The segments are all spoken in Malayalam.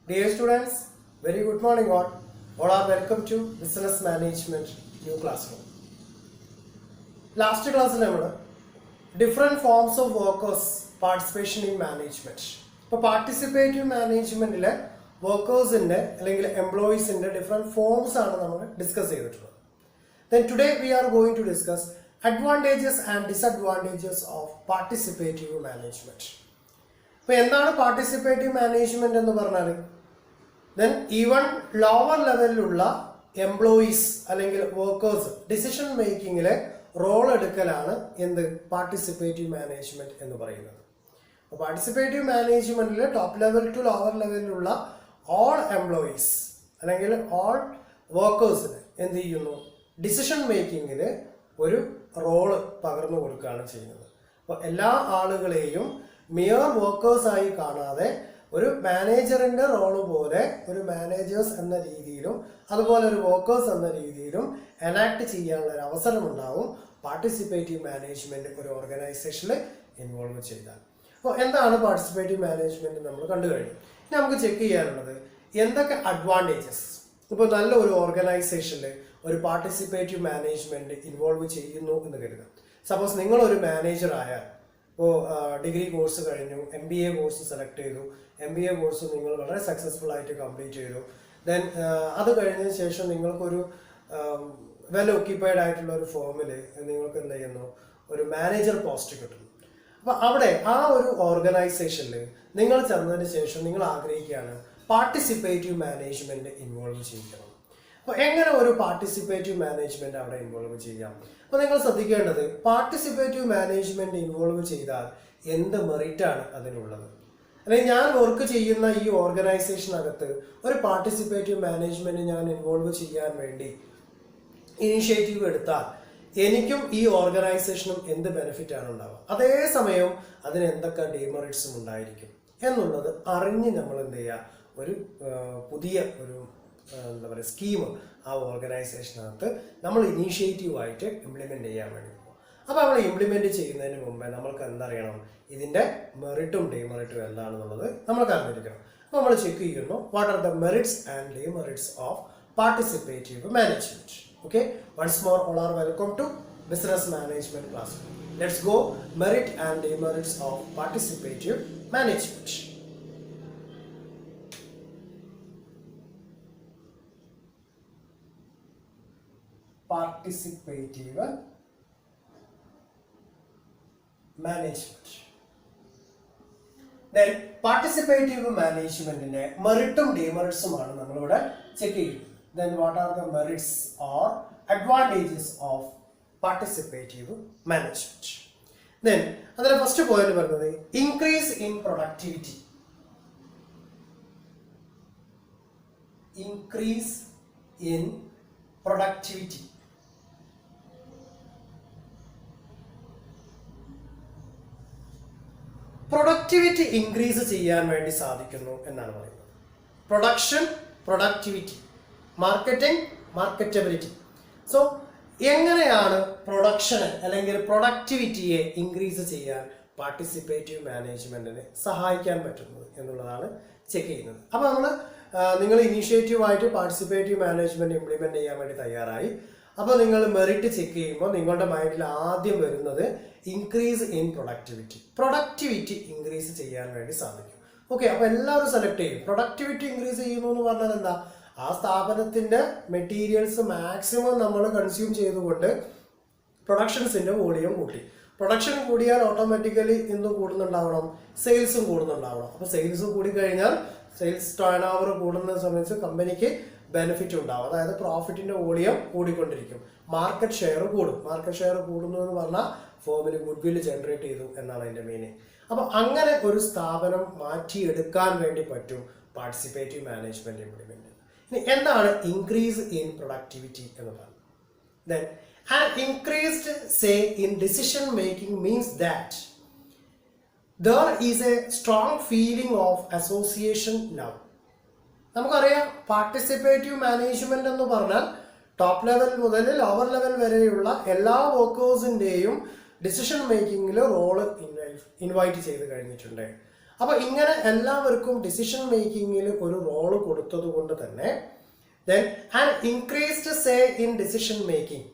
Dear students, very good morning all. All are welcome to Business Management new classroom. Last class different forms of workers participation in management. ഇപ്പോൾ പാർട്ടിസിപ്പേറ്റീവ് മാനേജ്മെന്റിലെ വർക്കേഴ്സിന്റെ അല്ലെങ്കിൽ എംപ്ലോയീസിന്റെ ഡിഫറെന്റ് ഫോംസ് ആണ് നമ്മൾ ഡിസ്കസ് ചെയ്തിട്ടുള്ളത്. Then today we are going to discuss advantages and disadvantages of participative management. ഇപ്പോൾ എന്താണ് പാർട്ടിസിപ്പേറ്റീവ് മാനേജ്മെന്റ് എന്ന് പറഞ്ഞാൽ ദെൻ ഈവൺ ലോവർ ലെവലിലുള്ള എംപ്ലോയീസ് അല്ലെങ്കിൽ വർക്കേഴ്സ് ഡിസിഷൻ മേക്കിങ്ങിലെ റോൾ എടുക്കലാണ് എന്ത് പാർട്ടിസിപ്പേറ്റീവ് മാനേജ്മെന്റ് എന്ന് പറയുന്നത്. അപ്പോൾ പാർട്ടിസിപ്പേറ്റീവ് മാനേജ്മെന്റിൽ ടോപ്പ് ലെവൽ ടു ലോവർ ലെവലിലുള്ള ഓൾ എംപ്ലോയീസ് അല്ലെങ്കിൽ ഓൾ വർക്കേഴ്സിന് എന്ത് ചെയ്യുന്നു, ഡിസിഷൻ മേക്കിങ്ങിൽ ഒരു റോള് പകർന്നു കൊടുക്കുകയാണ് ചെയ്യുന്നത്. അപ്പോൾ എല്ലാ ആളുകളെയും മിയർ വർക്കേഴ്സായി കാണാതെ ഒരു മാനേജറിന്റെ റോള് പോലെ ഒരു മാനേജേഴ്സ് എന്ന രീതിയിലും അതുപോലെ ഒരു വർക്കേഴ്സ് എന്ന രീതിയിലും എനാക്ട് ചെയ്യാനുള്ള ഒരു അവസരം ഉണ്ടാവും പാർട്ടിസിപ്പേറ്റീവ് മാനേജ്മെന്റ് ഒരു ഓർഗനൈസേഷനിൽ ഇൻവോൾവ് ചെയ്താൽ. അപ്പോൾ എന്താണ് പാർട്ടിസിപ്പേറ്റീവ് മാനേജ്മെന്റ് നമ്മൾ കണ്ടു കഴിഞ്ഞു. ഇനി നമുക്ക് ചെക്ക് ചെയ്യാനുള്ളത് എന്തൊക്കെ അഡ്വാൻറ്റേജസ് ഇപ്പോൾ നല്ല ഒരു ഓർഗനൈസേഷനിൽ ഒരു പാർട്ടിസിപ്പേറ്റീവ് മാനേജ്മെന്റ് ഇൻവോൾവ് ചെയ്യുന്നു എന്ന് കരുതാം. സപ്പോസ് നിങ്ങളൊരു മാനേജർ ആയാൽ ഇപ്പോൾ ഡിഗ്രി കോഴ്സ് കഴിഞ്ഞു, MBA കോഴ്സ് സെലക്ട് ചെയ്തു, MBA കോഴ്സ് നിങ്ങൾ വളരെ സക്സസ്ഫുൾ ആയിട്ട് കംപ്ലീറ്റ് ചെയ്തു. ദെൻ അത് കഴിഞ്ഞതിന് ശേഷം നിങ്ങൾക്കൊരു വെൽ ഓക്യുപ്പൈഡ് ആയിട്ടുള്ള ഒരു ഫോമിൽ നിങ്ങൾക്ക് എന്ത് ചെയ്യുന്നു, ഒരു മാനേജർ പോസ്റ്റ് കിട്ടുന്നു. അപ്പോൾ അവിടെ ആ ഒരു ഓർഗനൈസേഷനിൽ നിങ്ങൾ ചെന്നതിന് ശേഷം നിങ്ങൾ ആഗ്രഹിക്കുകയാണ് പാർട്ടിസിപ്പേറ്റീവ് മാനേജ്മെന്റ് ഇൻവോൾവ് ചെയ്യിക്കണം. അപ്പോൾ എങ്ങനെ ഒരു പാർട്ടിസിപ്പേറ്റീവ് മാനേജ്മെന്റ് അവിടെ ഇൻവോൾവ് ചെയ്യാം? അപ്പോൾ നിങ്ങൾ ശ്രദ്ധിക്കേണ്ടത് പാർട്ടിസിപ്പേറ്റീവ് മാനേജ്മെന്റ് ഇൻവോൾവ് ചെയ്താൽ എന്ത് മെറിറ്റാണ് അതിനുള്ളത്. അല്ലെങ്കിൽ ഞാൻ വർക്ക് ചെയ്യുന്ന ഈ ഓർഗനൈസേഷനകത്ത് ഒരു പാർട്ടിസിപ്പേറ്റീവ് മാനേജ്മെന്റ് ഞാൻ ഇൻവോൾവ് ചെയ്യാൻ വേണ്ടി ഇനിഷ്യേറ്റീവ് എടുത്താൽ എനിക്കും ഈ ഓർഗനൈസേഷനും എന്ത് ബെനിഫിറ്റ് ആണ് ഉണ്ടാവുക, അതേസമയം അതിന് എന്തൊക്കെ ഡിമെറിറ്റ്സും ഉണ്ടായിരിക്കും എന്നുള്ളത് അറിഞ്ഞ് നമ്മൾ എന്ത് ചെയ്യുക, ഒരു പുതിയ ഒരു എന്താ പറയുക സ്കീം ആ ഓർഗനൈസേഷനകത്ത് നമ്മൾ ഇനീഷ്യേറ്റീവായിട്ട് ഇംപ്ലിമെൻറ്റ് ചെയ്യാൻ വേണ്ടി പോകും. അപ്പോൾ നമ്മൾ ഇംപ്ലിമെൻറ്റ് ചെയ്യുന്നതിന് മുമ്പേ നമ്മൾക്ക് എന്തറിയണം, ഇതിൻ്റെ മെറിറ്റും ഡിമെറിറ്റും എന്താണെന്നുള്ളത് നമ്മൾക്ക് അറിഞ്ഞിരിക്കണം. അപ്പോൾ നമ്മൾ ചെക്ക് ചെയ്യുന്നു what are the merits and demerits of participative management. Okay, once more all are welcome to business management class. Let's go merit and demerits of participative management. Participative management. Then participative മാനേജ്മെന്റിന്റെ മെറിറ്റും ഡിമെറിറ്റ്സുമാണ് നമ്മളിവിടെ ചെക്ക് ചെയ്യുന്നത്. Then what are the merits or advantages of participative management. Then അതിലെ ഫസ്റ്റ് പോയിന്റ് പറയുന്നത് increase in productivity. Increase in productivity. Productivity increase ചെയ്യാൻ വേണ്ടി സാധിക്കുന്നു എന്നാണ് പറയുന്നത്. Production, productivity, marketing, marketability. So എങ്ങനെയാണ് പ്രൊഡക്ഷനെ അല്ലെങ്കിൽ പ്രൊഡക്ടിവിറ്റിയെ ഇൻക്രീസ് ചെയ്യാൻ പാർട്ടിസിപ്പേറ്റീവ് മാനേജ്മെന്റിനെ സഹായിക്കാൻ പറ്റുന്നത് എന്നുള്ളതാണ് ചെക്ക് ചെയ്യുന്നത്. അപ്പോൾ നിങ്ങൾ ഇനീഷ്യേറ്റീവായിട്ട് പാർട്ടിസിപ്പേറ്റീവ് മാനേജ്മെന്റ് ഇംപ്ലിമെന്റ് ചെയ്യാൻ വേണ്ടി തയ്യാറായി. അപ്പോൾ നിങ്ങൾ മെറിറ്റ് ചെക്ക് ചെയ്യുമ്പോൾ നിങ്ങളുടെ മൈൻഡിൽ ആദ്യം വരുന്നത് increase in productivity. Productivity increase ചെയ്യാൻ വേണ്ടി സാധിക്കും. ഓക്കെ, അപ്പോൾ എല്ലാവരും സെലക്ട് ചെയ്യും. പ്രൊഡക്ടിവിറ്റി ഇൻക്രീസ് ചെയ്യുന്നു എന്ന് പറഞ്ഞാൽ എന്താ, ആ സ്ഥാപനത്തിന്റെ മെറ്റീരിയൽസ് മാക്സിമം നമ്മൾ കൺസ്യൂം ചെയ്തുകൊണ്ട് പ്രൊഡക്ഷൻസിന്റെ വോളിയം കൂട്ടി. പ്രൊഡക്ഷൻ കൂടിയാൽ ഓട്ടോമാറ്റിക്കലി എന്തും കൂടുന്നുണ്ടാവണം, സെയിൽസും കൂടുന്നുണ്ടാവണം. അപ്പോൾ സെയിൽസ് കൂടിക്കഴിഞ്ഞാൽ സെയിൽസ് ടേൺ ഓവർ കൂടുന്ന സമയത്ത് കമ്പനിക്ക് ബെനിഫിറ്റ് ഉണ്ടാവും. അതായത് പ്രോഫിറ്റിന്റെ വോളിയം കൂടിക്കൊണ്ടിരിക്കും, മാർക്കറ്റ് ഷെയർ കൂടും. മാർക്കറ്റ് ഷെയർ കൂടുന്നു എന്ന് പറഞ്ഞാൽ ഫോമിന് ഗുഡ് വില്ല് ജനറേറ്റ് ചെയ്തു എന്നാണ് അതിന്റെ മീനിങ്. അപ്പൊ അങ്ങനെ ഒരു സ്ഥാപനം മാറ്റിയെടുക്കാൻ വേണ്ടി പറ്റും പാർട്ടിസിപ്പേറ്റീവ് മാനേജ്മെന്റ് ഇംപ്ലിമെന്റ്. ഇനി എന്താണ് ഇൻക്രീസ് ഇൻ പ്രൊഡക്ടിവിറ്റി എന്ന് പറയുന്നത്? Then an increased say in decision making means that there is a strong feeling of association now. നമുക്കറിയാം പാർട്ടിസിപ്പേറ്റീവ് മാനേജ്മെന്റ് എന്ന് പറഞ്ഞാൽ ടോപ്പ് ലെവൽ മുതൽ ലോവർ ലെവൽ വരെയുള്ള എല്ലാ വർക്കേഴ്സിന്റെയും ഡിസിഷൻ മേക്കിങ്ങിൽ റോള് ഇൻവൈറ്റ് ചെയ്ത് കഴിഞ്ഞിട്ടുണ്ട്. അപ്പോൾ ഇങ്ങനെ എല്ലാവർക്കും ഡിസിഷൻ മേക്കിങ്ങിൽ ഒരു റോള് കൊടുത്തത് കൊണ്ട് തന്നെ then and increased say in decision making.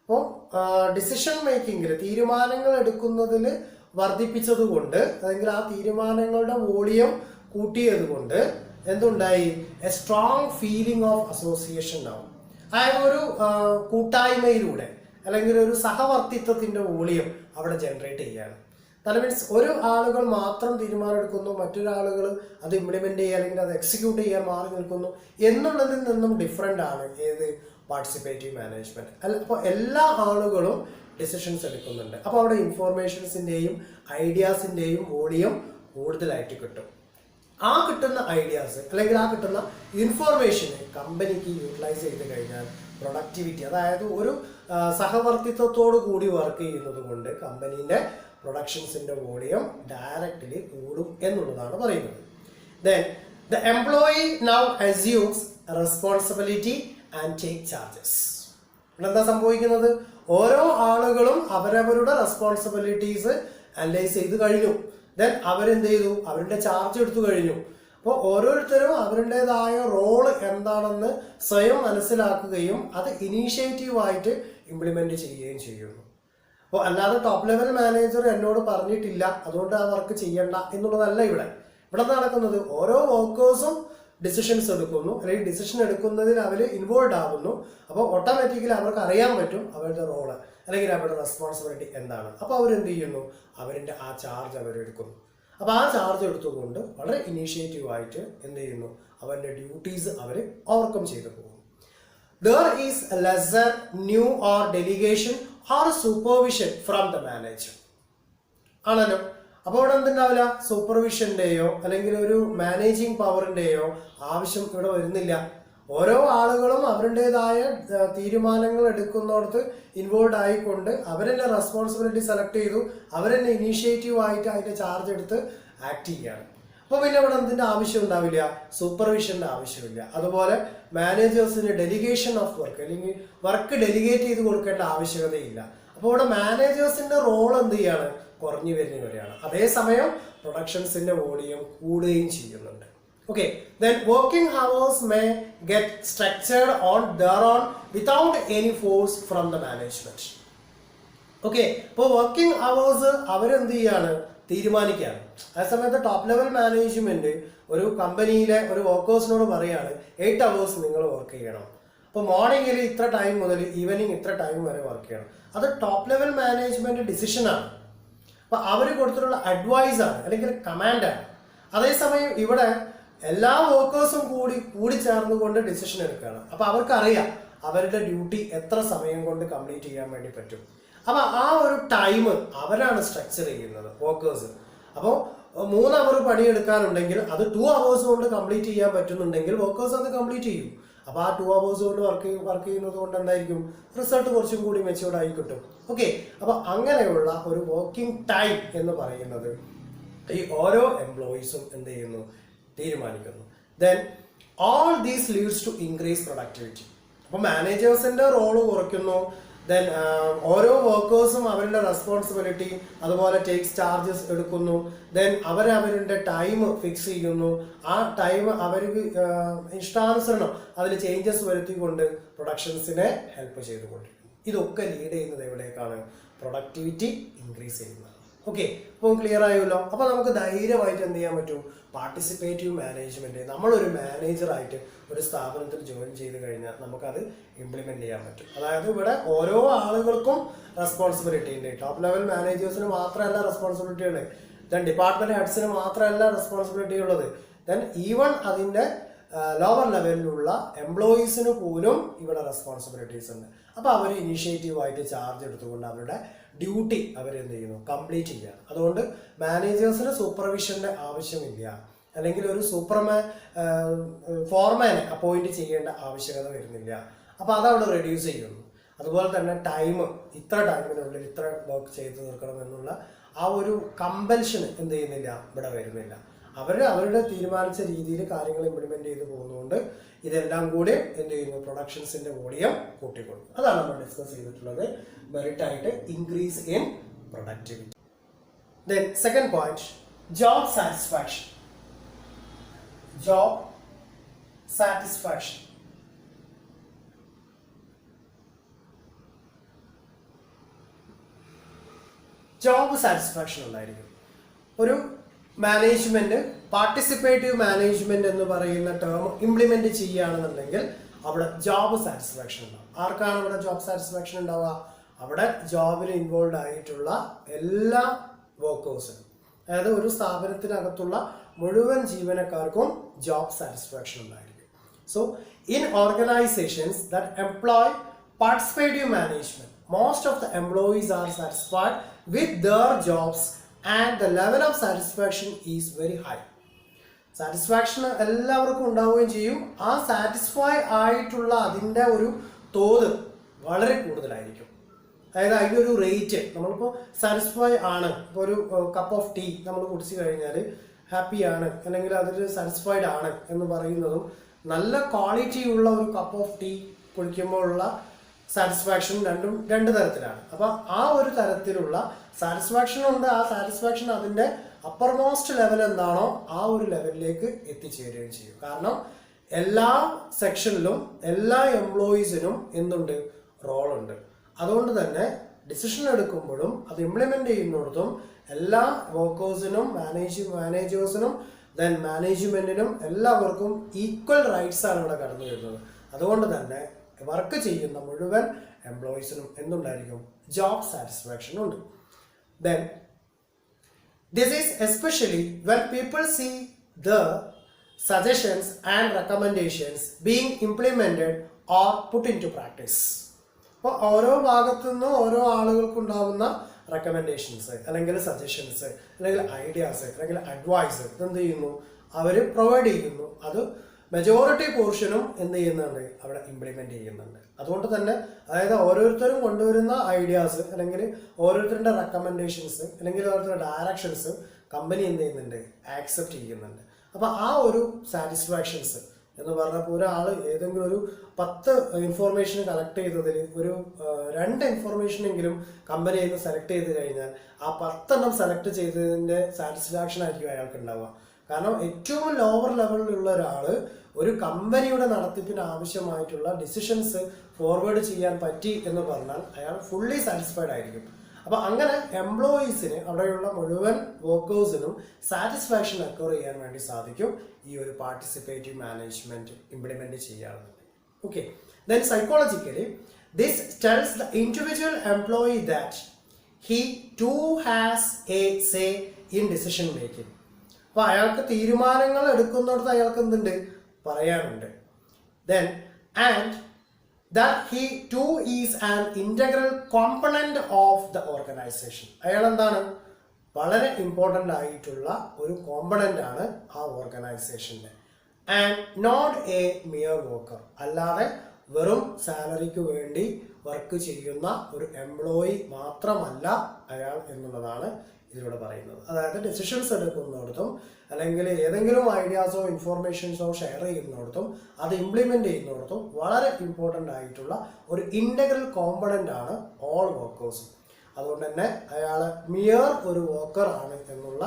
അപ്പോൾ ഡിസിഷൻ മേക്കിങ്ങിൽ തീരുമാനങ്ങൾ എടുക്കുന്നതിൽ വർദ്ധിപ്പിച്ചത് കൊണ്ട് അല്ലെങ്കിൽ ആ തീരുമാനങ്ങളുടെ വോളിയം കൂട്ടിയത് കൊണ്ട് എന്തുണ്ടായി? A strong feeling of association ആവും. അതായത് ഒരു കൂട്ടായ്മയിലൂടെ അല്ലെങ്കിൽ ഒരു സഹവർത്തിത്വത്തിന്റെ വോളിയം അവിടെ ജനറേറ്റ് ചെയ്യാണ്. ദാറ്റ് മീൻസ് ഒരു ആളുകൾ മാത്രം തീരുമാനം എടുക്കുന്നു, മറ്റൊരാളുകൾ അത് ഇംപ്ലിമെന്റ് ചെയ്യുക അല്ലെങ്കിൽ അത് എക്സിക്യൂട്ട് ചെയ്യാൻ മാറി നിൽക്കുന്നു എന്നുള്ളതിൽ നിന്നും ഡിഫറെൻ്റ് ആണ് ഏത് പാർട്ടിസിപ്പേറ്റീവ് മാനേജ്മെന്റ്. അപ്പോൾ എല്ലാ ആളുകളും ഡിസിഷൻസ് എടുക്കുന്നുണ്ട്. അപ്പോൾ അവിടെ ഇൻഫോർമേഷൻസിൻ്റെയും ഐഡിയാസിൻ്റെയും വോളിയം കൂടുതലായിട്ട് കിട്ടും. ആ കിട്ടുന്ന ഐഡിയാസ് അല്ലെങ്കിൽ ആ കിട്ടുന്ന ഇൻഫോർമേഷന് കമ്പനിക്ക് യൂട്ടിലൈസ് ചെയ്ത് കഴിഞ്ഞാൽ പ്രൊഡക്ടിവിറ്റി, അതായത് ഒരു സഹവർത്തിത്വത്തോടു കൂടി വർക്ക് ചെയ്യുന്നത് കൊണ്ട് കമ്പനീൻ്റെ പ്രൊഡക്ഷൻസിൻ്റെ വോളിയം ഡയറക്റ്റ്ലി കൂടും എന്നുള്ളതാണ് പറയുന്നത്. Then the employee now assumes responsibility and take charges. ഇവിടെ എന്താ സംഭവിക്കുന്നത്? ഓരോ ആളുകളും അവരവരുടെ റെസ്പോൺസിബിലിറ്റീസ് അനലൈസ് ചെയ്ത് കഴിഞ്ഞു. ദെൻ അവരെന്ത് ചെയ്തു? അവരുടെ ചാർജ് എടുത്തു കഴിഞ്ഞു. അപ്പോൾ ഓരോരുത്തരും അവരുടേതായ റോള് എന്താണെന്ന് സ്വയം മനസ്സിലാക്കുകയും അത് ഇനീഷ്യേറ്റീവായിട്ട് ഇംപ്ലിമെന്റ് ചെയ്യുകയും ചെയ്യുന്നു. അപ്പോൾ അല്ലാതെ ടോപ്പ് ലെവൽ മാനേജർ എന്നോട് പറഞ്ഞിട്ടില്ല അതുകൊണ്ട് ആ വർക്ക് ചെയ്യണ്ട എന്നുള്ളതല്ല ഇവിടെ നടക്കുന്നത്. ഓരോ വർക്കേഴ്സും ഡിസിഷൻസ് എടുക്കുന്നു, അല്ലെങ്കിൽ ഡിസിഷൻ എടുക്കുന്നതിൽ അവർ ഇൻവോൾവ് ആകുന്നു. അപ്പോൾ ഓട്ടോമാറ്റിക്കലി അവർക്ക് അറിയാൻ പറ്റും അവരുടെ റോള് അല്ലെങ്കിൽ അവരുടെ റെസ്പോൺസിബിലിറ്റി എന്താണ്. അപ്പോൾ അവരെന്ത് ചെയ്യുന്നു? അവരുടെ ആ ചാർജ് അവരെടുക്കുന്നു. അപ്പോൾ ആ ചാർജ് എടുത്തുകൊണ്ട് വളരെ ഇനീഷ്യേറ്റീവായിട്ട് എന്ത് ചെയ്യുന്നു? അവരുടെ ഡ്യൂട്ടീസ് അവർ ഓവർകം ചെയ്തു പോകുന്നു. There is a lesser new or delegation or supervision from the manager. ആണല്ലോ. അപ്പോൾ ഇവിടെ എന്തുണ്ടാവില്ല? സൂപ്പർവിഷൻ്റെയോ അല്ലെങ്കിൽ ഒരു മാനേജിങ് പവറിൻ്റെയോ ആവശ്യം ഇവിടെ വരുന്നില്ല. ഓരോ ആളുകളും അവരുടേതായ തീരുമാനങ്ങൾ എടുക്കുന്നിടത്ത് ഇൻവോൾവ് ആയിക്കൊണ്ട് അവരെന്നെ റെസ്പോൺസിബിലിറ്റി സെലക്ട് ചെയ്തു, അവരെന്നെ ഇനീഷ്യേറ്റീവ് ആയിട്ട് അതിൻ്റെ ചാർജ് എടുത്ത് ആക്ട് ചെയ്യുകയാണ്. അപ്പോൾ പിന്നെ ഇവിടെ എന്തിൻ്റെ ആവശ്യം ഉണ്ടാവില്ല? സൂപ്പർവിഷൻ്റെ ആവശ്യമില്ല. അതുപോലെ മാനേജേഴ്സിന് ഡെലിഗേഷൻ ഓഫ് വർക്ക് അല്ലെങ്കിൽ വർക്ക് ഡെലിഗേറ്റ് ചെയ്ത് കൊടുക്കേണ്ട ആവശ്യകതയില്ല. അപ്പോൾ ഇവിടെ മാനേജേഴ്സിൻ്റെ റോൾ എന്ത് ചെയ്യാണ്? കുറഞ്ഞു വരുന്നവരെയാണ്. അതേസമയം പ്രൊഡക്ഷൻസിൻ്റെ വോളിയം കൂടുകയും ചെയ്യുന്നുണ്ട്. Okay, then working hours may get structured on there on without any force from the management. Okay, ഇപ്പോൾ വർക്കിംഗ് അവേഴ്സ് അവരെന്ത് ചെയ്യാണ്? തീരുമാനിക്കുകയാണ്. അതേസമയത്ത് ടോപ്പ് ലെവൽ മാനേജ്മെന്റ് ഒരു കമ്പനിയിലെ ഒരു വർക്കേഴ്സിനോട് പറയാണ് 8 hours നിങ്ങൾ വർക്ക് ചെയ്യണം. അപ്പോൾ മോർണിംഗിൽ ഇത്ര ടൈം മുതൽ ഈവനിങ് ഇത്ര ടൈം വരെ വർക്ക് ചെയ്യണം. അത് ടോപ്പ് ലെവൽ മാനേജ്മെന്റ് ഡിസിഷനാണ്. അപ്പോൾ അവർ കൊടുത്തിട്ടുള്ള അഡ്വൈസാണ് അല്ലെങ്കിൽ കമാൻഡാണ്. അതേസമയം ഇവിടെ എല്ലാ വർക്കേഴ്സും കൂടി ചേർന്നുകൊണ്ട് ഡിസിഷൻ എടുക്കുകയാണ്. അപ്പോൾ അവർക്കറിയാം അവരുടെ ഡ്യൂട്ടി എത്ര സമയം കൊണ്ട് കംപ്ലീറ്റ് ചെയ്യാൻ വേണ്ടി പറ്റും. അപ്പോൾ ആ ഒരു ടൈം അവരാണ് സ്ട്രക്ചർ ചെയ്യുന്നത്, വർക്കേഴ്സ്. അപ്പോൾ 3 hour പണിയെടുക്കാനുണ്ടെങ്കിൽ അത് 2 hours കൊണ്ട് കംപ്ലീറ്റ് ചെയ്യാൻ പറ്റുന്നുണ്ടെങ്കിൽ വർക്കേഴ്സ് അത് കംപ്ലീറ്റ് ചെയ്യും. അപ്പോൾ ആ 2 hours കൊണ്ട് വർക്ക് ചെയ്യുന്നത് കൊണ്ട് എന്തായിരിക്കും? റിസൾട്ട് കുറച്ചും കൂടി മെച്ചൂർഡ് ആയി കിട്ടും. ഓക്കെ, അപ്പോൾ അങ്ങനെയുള്ള ഒരു വർക്കിംഗ് ടൈം എന്ന് പറയുന്നത് ഈ ഓരോ എംപ്ലോയീസും എന്ത് ചെയ്യുന്നു? തീരുമാനിക്കുന്നു. Then all these leads to increase productivity. അപ്പോൾ മാനേജേഴ്സിൻ്റെ റോള് കുറയ്ക്കുന്നു. ദെൻ ഓരോ വർക്കേഴ്സും അവരുടെ റെസ്പോൺസിബിലിറ്റി അതുപോലെ ടേക്സ് ചാർജസ് എടുക്കുന്നു. ദെൻ അവരവരുടെ ടൈം ഫിക്സ് ചെയ്യുന്നു. ആ ടൈം അവർക്ക് ഇഷ്ടാനുസരണം അതിൽ ചേഞ്ചസ് വരുത്തിക്കൊണ്ട് പ്രൊഡക്ഷൻസിനെ ഹെൽപ്പ് ചെയ്തുകൊണ്ടിരിക്കുന്നു. ഇതൊക്കെ ലീഡ് ചെയ്യുന്നത് എവിടേക്കാണ്? പ്രൊഡക്ടിവിറ്റി ഇൻക്രീസ് ചെയ്യുന്നതാണ്. ഓക്കെ, അപ്പോൾ ക്ലിയർ ആയല്ലോ. അപ്പോൾ നമുക്ക് ധൈര്യമായിട്ട് എന്ത് ചെയ്യാൻ പറ്റും? പാർട്ടിസിപ്പേറ്റീവ് മാനേജ്മെന്റ് നമ്മളൊരു മാനേജറായിട്ട് ഒരു സ്ഥാപനത്തിൽ ജോയിൻ ചെയ്ത് കഴിഞ്ഞാൽ നമുക്കത് ഇംപ്ലിമെന്റ് ചെയ്യാൻ പറ്റും. അതായത് ഇവിടെ ഓരോ ആളുകൾക്കും റെസ്പോൺസിബിലിറ്റി ഉണ്ട്. ടോപ്പ് ലെവൽ മാനേജേഴ്സിന് മാത്രമല്ല റെസ്പോൺസിബിലിറ്റി ഉണ്ട്. ദെൻ ഡിപ്പാർട്ട്മെന്റ് ഹെഡ്സിന് മാത്രമല്ല റെസ്പോൺസിബിലിറ്റി ഉള്ളത്. ദെൻ ഈവൺ അതിൻ്റെ ലോവർ ലെവലിലുള്ള എംപ്ലോയീസിന് പോലും ഇവിടെ റെസ്പോൺസിബിലിറ്റീസ് ഉണ്ട്. അപ്പോൾ അവർ ഇനീഷ്യേറ്റീവായിട്ട് ചാർജ് എടുത്തുകൊണ്ട് അവരുടെ ഡ്യൂട്ടി അവരെന്ത് ചെയ്യുന്നു? കംപ്ലീറ്റ് ചെയ്യുകയാണ്. അതുകൊണ്ട് മാനേജേഴ്സിന് സൂപ്പർവിഷൻ്റെ ആവശ്യമില്ല, അല്ലെങ്കിൽ ഒരു ഫോർമാനെ അപ്പോയിന്റ് ചെയ്യേണ്ട ആവശ്യകത വരുന്നില്ല. അപ്പോൾ അതവിടെ റെഡ്യൂസ് ചെയ്യുന്നു. അതുപോലെ തന്നെ ടൈം ഇത്ര ടൈമിനുള്ളിൽ ഇത്ര വർക്ക് ചെയ്ത് തീർക്കണം എന്നുള്ള ആ ഒരു കമ്പൽഷൻ എന്ത് ചെയ്യുന്നില്ല? ഇവിടെ വരുന്നില്ല. അവരുടെ തീരുമാനിച്ച രീതിയിൽ കാര്യങ്ങൾ ഇംപ്ലിമെന്റ് ചെയ്ത് പോകുന്നതുകൊണ്ട് ഇതെല്ലാം കൂടി എന്ത് ചെയ്യുന്നു? പ്രൊഡക്ഷൻസിന്റെ വോളിയം കൂട്ടിക്കൊടുക്കും. അതാണ് നമ്മൾ ഡിസ്കസ് ചെയ്തിട്ടുള്ളത്, മെറിറ്റ് ആയിട്ട് increase in productivity. Then second point, job satisfaction. Job satisfaction. Job satisfaction ഉണ്ടായിരിക്കും. ഒരു മാനേജ്മെന്റ് പാർട്ടിസിപ്പേറ്റീവ് മാനേജ്മെന്റ് എന്ന് പറയുന്ന ടേം ഇംപ്ലിമെന്റ് ചെയ്യുകയാണെന്നുണ്ടെങ്കിൽ അവിടെ ജോബ് സാറ്റിസ്ഫാക്ഷൻ ഉണ്ടാവും. ആർക്കാണ് ഇവിടെ ജോബ് സാറ്റിസ്ഫാക്ഷൻ ഉണ്ടാവുക? അവിടെ ജോബിൽ ഇൻവോൾവ് ആയിട്ടുള്ള എല്ലാ വർക്കേഴ്സിനും, അതായത് ഒരു സ്ഥാപനത്തിനകത്തുള്ള മുഴുവൻ ജീവനക്കാർക്കും ജോബ് സാറ്റിസ്ഫാക്ഷൻ ഉണ്ടായിരിക്കും. So in organisations that employ participative management, most of the employees are satisfied with their jobs and the level of satisfaction is very high. Satisfaction എല്ലാവർക്കും ഉണ്ടാവുകയും ചെയ്യും. ആ സാറ്റിസ്ഫൈ ആയിട്ടുള്ള അതിൻ്റെ ഒരു തോത് വളരെ കൂടുതലായിരിക്കും. അതായത് അതിൻ്റെ ഒരു റേറ്റ്, നമ്മളിപ്പോൾ സാറ്റിസ്ഫൈ ആണ്, ഇപ്പോൾ ഒരു കപ്പ് ഓഫ് ടീ നമ്മൾ കുടിച്ചു കഴിഞ്ഞാൽ ഹാപ്പി ആണ് അല്ലെങ്കിൽ അതിൽ സാറ്റിസ്ഫൈഡ് ആണ് എന്ന് പറയുന്നതും നല്ല ക്വാളിറ്റി ഉള്ള ഒരു കപ്പ് ഓഫ് ടീ കുടിക്കുമ്പോഴുള്ള സാറ്റിസ്ഫാക്ഷൻ രണ്ട് തരത്തിലാണ്. അപ്പം ആ ഒരു തരത്തിലുള്ള സാറ്റിസ്ഫാക്ഷൻ ഉണ്ട്. ആ സാറ്റിസ്ഫാക്ഷൻ അതിൻ്റെ അപ്പർ മോസ്റ്റ് ലെവൽ എന്താണോ ആ ഒരു ലെവലിലേക്ക് എത്തിച്ചേരുകയും ചെയ്യും. കാരണം എല്ലാ സെക്ഷനിലും എല്ലാ എംപ്ലോയീസിനും എന്തുണ്ട്? റോളുണ്ട്. അതുകൊണ്ട് തന്നെ ഡിസിഷൻ എടുക്കുമ്പോഴും അത് ഇംപ്ലിമെന്റ് ചെയ്യുന്നിടത്തും എല്ലാ വർക്കേഴ്സിനും മാനേജേഴ്സിനും ദെൻ മാനേജ്മെന്റിനും എല്ലാവർക്കും ഈക്വൽ റൈറ്റ്സ് ആണ് ഇവിടെ കടന്നു വരുന്നത്. അതുകൊണ്ട് തന്നെ വർക്ക് ചെയ്യുന്ന മുഴുവൻ എംപ്ലോയീസിനും എന്തുണ്ടായിരിക്കും? ജോബ് സാറ്റിസ്ഫാക്ഷൻ ഉണ്ട്. Then this is especially when people see the suggestions and recommendations being implemented or put into practice. അപ്പോൾ ഓരോ ഭാഗത്തു നിന്നും ഓരോ ആളുകൾക്കുണ്ടാകുന്ന റെക്കമെൻഡേഷൻസ് അല്ലെങ്കിൽ സജഷൻസ് അല്ലെങ്കിൽ ഐഡിയാസ് അല്ലെങ്കിൽ അഡ്വൈസ് ഇതെന്ത് ചെയ്യുന്നു? അവർ പ്രൊവൈഡ് ചെയ്യുന്നു. അത് മെജോറിറ്റി പോർഷനും എന്ത് ചെയ്യുന്നുണ്ട്? അവിടെ ഇംപ്ലിമെന്റ് ചെയ്യുന്നുണ്ട്. അതുകൊണ്ട് തന്നെ അതായത് ഓരോരുത്തരും കൊണ്ടുവരുന്ന ഐഡിയാസ് അല്ലെങ്കിൽ ഓരോരുത്തരുടെ റെക്കമെൻഡേഷൻസ് അല്ലെങ്കിൽ ഓരോരുത്തരുടെ ഡയറക്ഷൻസ് കമ്പനി എന്ത് ചെയ്യുന്നുണ്ട്? ആക്സെപ്റ്റ് ചെയ്യുന്നുണ്ട്. അപ്പോൾ ആ ഒരു സാറ്റിസ്ഫാക്ഷൻസ് എന്ന് പറഞ്ഞപ്പോൾ ഒരാൾ ഏതെങ്കിലും ഒരു 10 ഇൻഫോർമേഷൻ കളക്ട് ചെയ്തതിൽ ഒരു 2 ഇൻഫോർമേഷനെങ്കിലും കമ്പനിയിൽ നിന്ന് സെലക്ട് ചെയ്ത് കഴിഞ്ഞാൽ ആ 10 സെലക്ട് ചെയ്തതിൻ്റെ സാറ്റിസ്ഫാക്ഷൻ ആയിരിക്കും അയാൾക്ക് ഉണ്ടാവുക. കാരണം ഏറ്റവും ലോവർ ലെവലിലുള്ള ഒരാൾ ഒരു കമ്പനിയുടെ നടത്തിപ്പിന് ആവശ്യമായിട്ടുള്ള ഡിസിഷൻസ് ഫോർവേഡ് ചെയ്യാൻ പറ്റി എന്ന് പറഞ്ഞാൽ അയാൾ ഫുള്ളി സാറ്റിസ്ഫൈഡ് ആയിരിക്കും. അപ്പോൾ അങ്ങനെ എംപ്ലോയീസിന് അവിടെയുള്ള മുഴുവൻ വർക്കേഴ്സിനും സാറ്റിസ്ഫാക്ഷൻ അക്വയർ ചെയ്യാൻ വേണ്ടി സാധിക്കും ഈ ഒരു പാർട്ടിസിപ്പേറ്റീവ് മാനേജ്മെന്റ് ഇംപ്ലിമെന്റ് ചെയ്യാറുണ്ട്. Okay, then psychologically this tells the individual employee that he too has a say in decision making. അപ്പോൾ അയാൾക്ക് തീരുമാനങ്ങൾ എടുക്കുന്നിടത്ത് അയാൾക്ക് എന്തുണ്ട്? പറയാനുണ്ട്. Then and that he too is an integral component of the organization. അയാൾ എന്താണ്? വളരെ ഇമ്പോർട്ടൻ്റ് ആയിട്ടുള്ള ഒരു കോമ്പണൻ്റ് ആണ് ആ ഓർഗനൈസേഷൻ്റെ. And not a mere worker, അല്ലാതെ വെറും സാലറിക്ക് വേണ്ടി വർക്ക് ചെയ്യുന്ന ഒരു എംപ്ലോയി മാത്രമല്ല അയാൾ എന്നുള്ളതാണ് ഇതിലൂടെ പറയുന്നത്. അതായത് ഡിസിഷൻസ് എടുക്കുന്നിടത്തും അല്ലെങ്കിൽ ഏതെങ്കിലും ഐഡിയാസോ ഇൻഫോർമേഷൻസോ ഷെയർ ചെയ്യുന്നിടത്തും അത് ഇംപ്ലിമെന്റ് ചെയ്യുന്നിടത്തും വളരെ ഇമ്പോർട്ടൻ്റ് ആയിട്ടുള്ള ഒരു ഇൻ്റഗ്രൽ കോമ്പണൻ്റ് ആണ് ഓൾ വർക്കേഴ്സും. അതുകൊണ്ട് തന്നെ അയാൾ മിയർ ഒരു വർക്കർ ആണ് എന്നുള്ള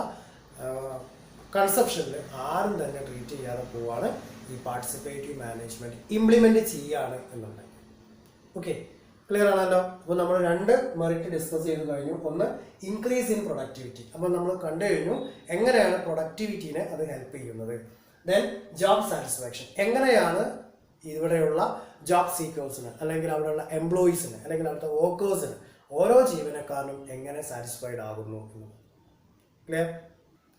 കൺസെപ്ഷനിൽ ആരും തന്നെ ട്രീറ്റ് ചെയ്യാതെ പോവാണ് ഈ പാർട്ടിസിപ്പേറ്റീവ് മാനേജ്മെന്റ് ഇംപ്ലിമെന്റ് ചെയ്യാണ് എന്നുണ്ടെങ്കിൽ. ഓക്കെ, ക്ലിയർ ആണല്ലോ. അപ്പോൾ നമ്മൾ 2 മെറിറ്റ് ഡിസ്കസ് ചെയ്ത് കഴിഞ്ഞു. ഒന്ന് ഇൻക്രീസ് ഇൻ പ്രൊഡക്ടിവിറ്റി. അപ്പോൾ നമ്മൾ കണ്ടു കഴിഞ്ഞു എങ്ങനെയാണ് പ്രൊഡക്ടിവിറ്റീനെ അത് ഹെൽപ്പ് ചെയ്യുന്നത്. ദെൻ ജോബ് സാറ്റിസ്ഫാക്ഷൻ, എങ്ങനെയാണ് ഇവിടെയുള്ള ജോബ് സീക്കേഴ്സിന് അല്ലെങ്കിൽ അവിടെയുള്ള എംപ്ലോയീസിന് അല്ലെങ്കിൽ അവിടുത്തെ വർക്കേഴ്സിന് ഓരോ ജീവനക്കാരനും എങ്ങനെ സാറ്റിസ്ഫൈഡ് ആകുന്നു എന്ന്. Clear?